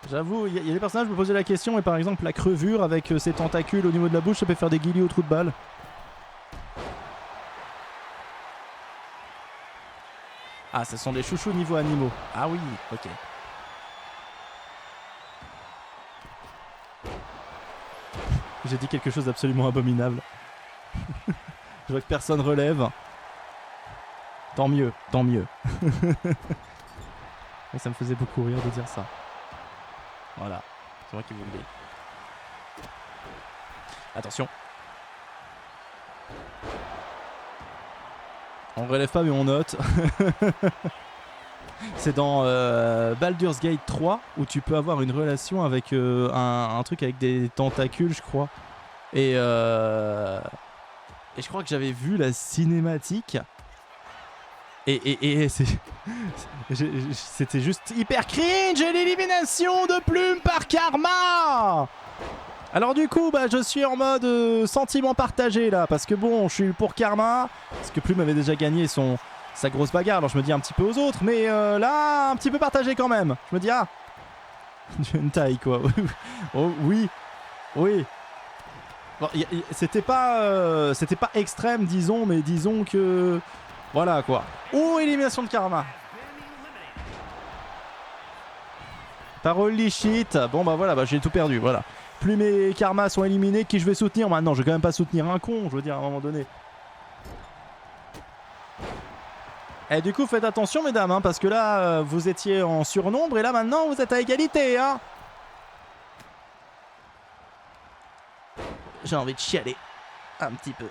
J'avoue, il y a des personnages qui me posaient la question, et par exemple la crevure avec ses tentacules au niveau de la bouche, ça peut faire des guillis au trou de balle. Ah, ce sont des chouchous niveau animaux. Ah oui, ok. J'ai dit quelque chose d'absolument abominable. Je vois que personne relève. Tant mieux, tant mieux. Et ça me faisait beaucoup rire de dire ça. Voilà, c'est moi qui vous le dis. Attention. On relève pas mais on note. C'est dans Baldur's Gate 3 où tu peux avoir une relation avec un truc avec des tentacules, je crois. Et je crois que j'avais vu la cinématique. Et C'était juste hyper cringe et l'élimination de Plume par Karma. Alors du coup, bah, je suis en mode sentiment partagé là, parce que bon, je suis pour Karma, parce que Plume avait déjà gagné sa grosse bagarre, alors je me dis un petit peu aux autres, mais là, un petit peu partagé quand même. Je me dis, ah, une taille quoi. Oh, oui, oui. Bon, c'était pas extrême, disons, mais disons que... Voilà quoi. Oh, élimination de Karma. Par holy shit. Bon bah voilà, bah, j'ai tout perdu, voilà. Plume et Karma sont éliminés. Qui je vais soutenir maintenant? Je vais quand même pas soutenir un con, je veux dire, à un moment donné. Et du coup, faites attention, mesdames, hein, parce que là, vous étiez en surnombre et là, maintenant, vous êtes à égalité, hein. J'ai envie de chialer. Un petit peu.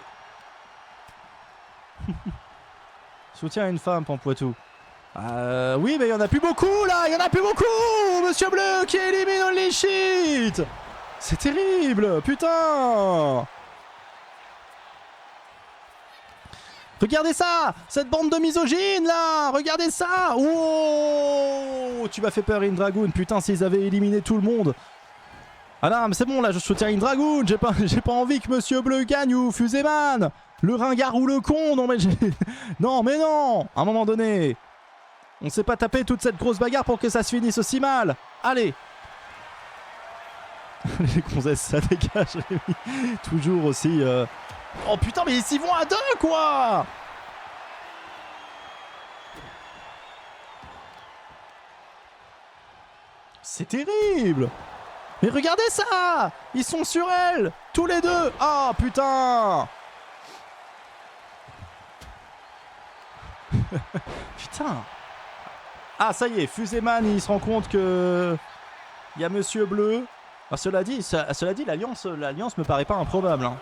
Soutien à une femme, Pampoitou. Oui, mais il y en a plus beaucoup, là. Il y en a plus beaucoup. Monsieur Bleu qui élimine Holy Shit. C'est terrible, putain. Regardez ça, cette bande de misogynes là. Regardez ça. Oh, tu m'as fait peur, Indragoon. Putain, s'ils avaient éliminé tout le monde. Ah non, mais c'est bon là, je soutiens Indragoon. J'ai pas envie que Monsieur Bleu gagne ou Fuséman. Le ringard ou le con. Non mais non mais non. À un moment donné, on s'est pas tapé toute cette grosse bagarre pour que ça se finisse aussi mal. Allez. Les gonzesses, ça dégage. Toujours aussi... Oh putain, mais ils s'y vont à deux, quoi. C'est terrible. Mais regardez ça. Ils sont sur elle, tous les deux. Oh putain. Putain. Ah, ça y est, Fuséman, il se rend compte que... Il y a Monsieur Bleu. Alors, cela dit, l'alliance me paraît pas improbable. Hein.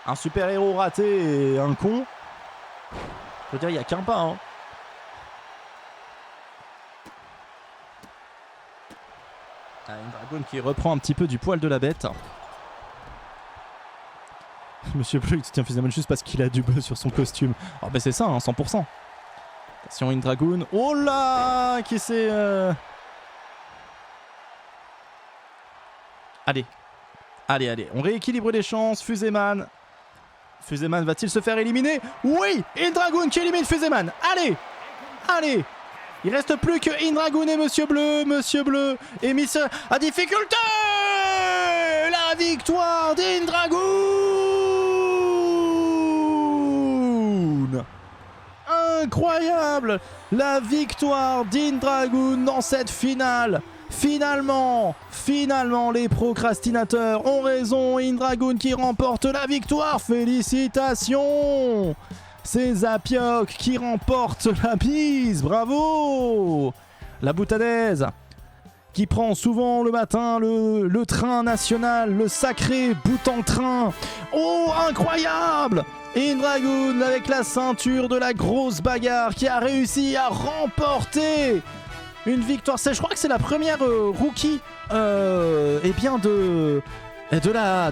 Un super héros raté et un con. Je veux dire, il n'y a qu'un pas. Hein. Ah, une dragonne qui reprend un petit peu du poil de la bête. Monsieur Bleu, il soutient Fuséman juste parce qu'il a du buzz sur son costume. Oh, ben c'est ça, hein, 100%. Attention, une dragoon. Oh là, qui c'est Allez. Allez, on rééquilibre les chances. Fuséman. Fuséman va-t-il se faire éliminer? Oui, Indragoon qui élimine Fuséman. Allez. Il reste plus que Indragoon et Monsieur Bleu et Miss à difficulté. La victoire d'Indragoon. Incroyable. La victoire d'Indragoon dans cette finale. Finalement, les procrastinateurs ont raison. Indragoon qui remporte la victoire. Félicitations. C'est Zapiok qui remporte la mise. Bravo. La boutadaise qui prend souvent le matin le train national, le sacré bout en train. Oh, incroyable. Indragoon avec la ceinture de la grosse bagarre qui a réussi à remporter une victoire. Je crois que c'est la première rookie de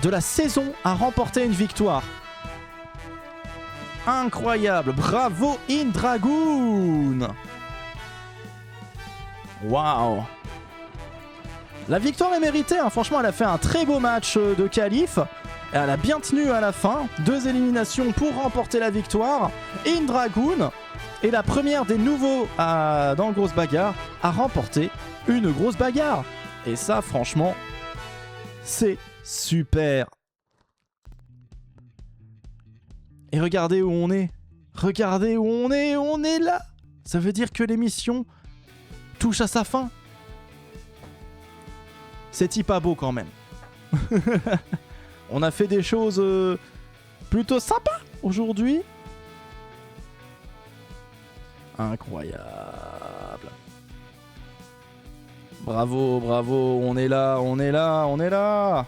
la saison à remporter une victoire. Incroyable. Bravo Indragoon. Waouh. La victoire est méritée. Hein. Franchement, elle a fait un très beau match de qualif. Elle a bien tenu à la fin. 2 éliminations pour remporter la victoire. Indragoon est la première des nouveaux dans le grosse bagarre à remporter une grosse bagarre. Et ça, franchement, c'est super. Et regardez où on est. Regardez où on est. On est là. Ça veut dire que l'émission touche à sa fin. C'est pas beau quand même. On a fait des choses plutôt sympas aujourd'hui. Incroyable. Bravo, on est là.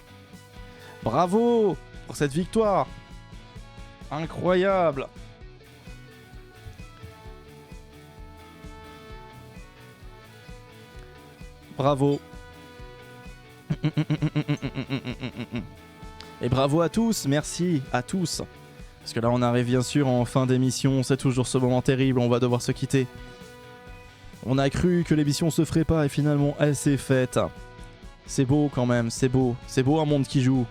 Bravo pour cette victoire. Incroyable. Bravo. Et bravo à tous, merci à tous Parce que là on arrive bien sûr en fin d'émission, c'est toujours ce moment terrible, on va devoir se quitter. On a cru que l'émission se ferait pas et finalement elle s'est faite. C'est beau quand même, c'est beau un monde qui joue.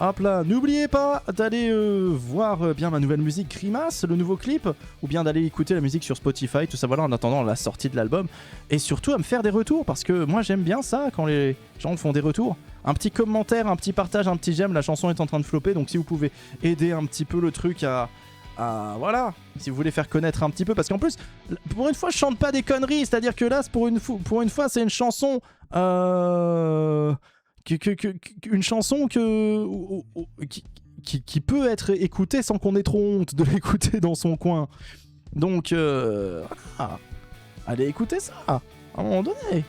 Hop là, n'oubliez pas d'aller voir bien ma nouvelle musique Grimace, le nouveau clip, ou bien d'aller écouter la musique sur Spotify, tout ça voilà en attendant la sortie de l'album. Et surtout à me faire des retours, parce que moi j'aime bien ça quand les gens font des retours. Un petit commentaire, un petit partage, un petit j'aime, la chanson est en train de flopper, donc si vous pouvez aider un petit peu le truc à voilà, si vous voulez faire connaître un petit peu, parce qu'en plus, pour une fois je chante pas des conneries, c'est-à-dire que là pour une fois c'est une chanson une chanson qui peut être écoutée sans qu'on ait trop honte de l'écouter dans son coin. Donc, voilà. Allez écouter ça, à un moment donné.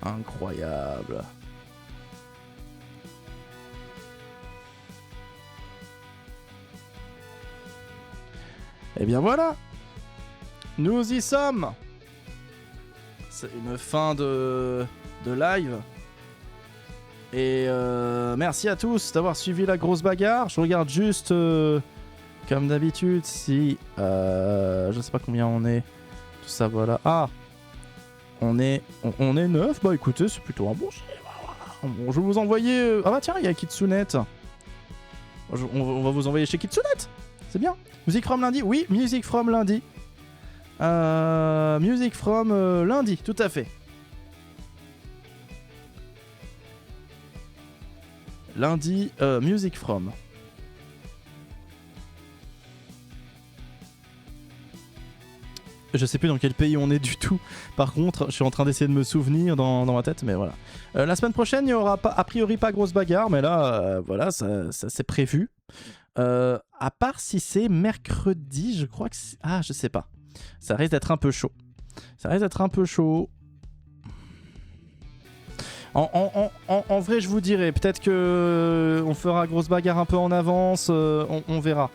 Incroyable. Et bien voilà, nous y sommes. C'est une fin de live. Et merci à tous d'avoir suivi la grosse bagarre. Je regarde juste, comme d'habitude, si... je sais pas combien on est. Tout ça, voilà. Ah, on est 9. Bah écoutez, c'est plutôt un bon chiffre. Bon, je vais vous envoyer... Ah bah tiens, il y a Kitsunette. On va vous envoyer chez Kitsunette. C'est bien. Music from lundi. Oui, Music from lundi. Music from lundi, tout à fait. Lundi, Music from. Je sais plus dans quel pays on est du tout. Par contre, je suis en train d'essayer de me souvenir dans ma tête, mais voilà. La semaine prochaine, il n'y aura pas, a priori pas grosse bagarre, mais là, voilà, ça c'est prévu. À part si c'est mercredi, je crois que c'est... Ah, je sais pas. Ça risque d'être un peu chaud. En vrai, je vous dirai. Peut-être que on fera grosse bagarre un peu en avance. On verra.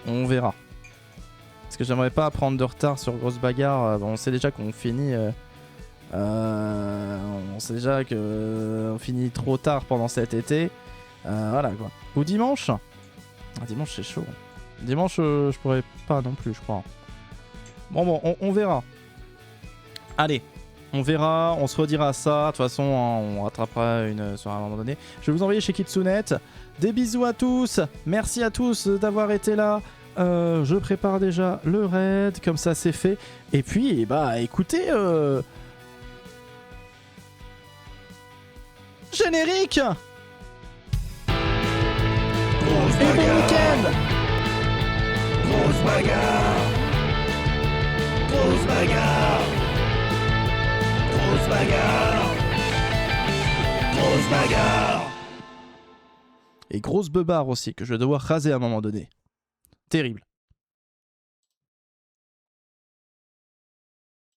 Parce que j'aimerais pas prendre de retard sur grosse bagarre. On sait déjà qu'on finit... on sait déjà qu'on finit trop tard pendant cet été. Voilà quoi. Ou dimanche. Ah, dimanche c'est chaud. Dimanche je pourrais pas non plus je crois. Bon, on verra. Allez, on verra, on se redira ça. De toute façon, on rattrapera une soirée à un moment donné. Je vais vous envoyer chez Kitsunette. Des bisous à tous. Merci à tous d'avoir été là. Je prépare déjà le raid, comme ça c'est fait. Et puis, bah écoutez... Générique. Grosse Et bon bagarre. week-end. Grosse bagarre. Grosse bagarre. Grosse bagarre. Grosse bagarre. Et grosse beubare aussi, que je vais devoir raser à un moment donné. Terrible.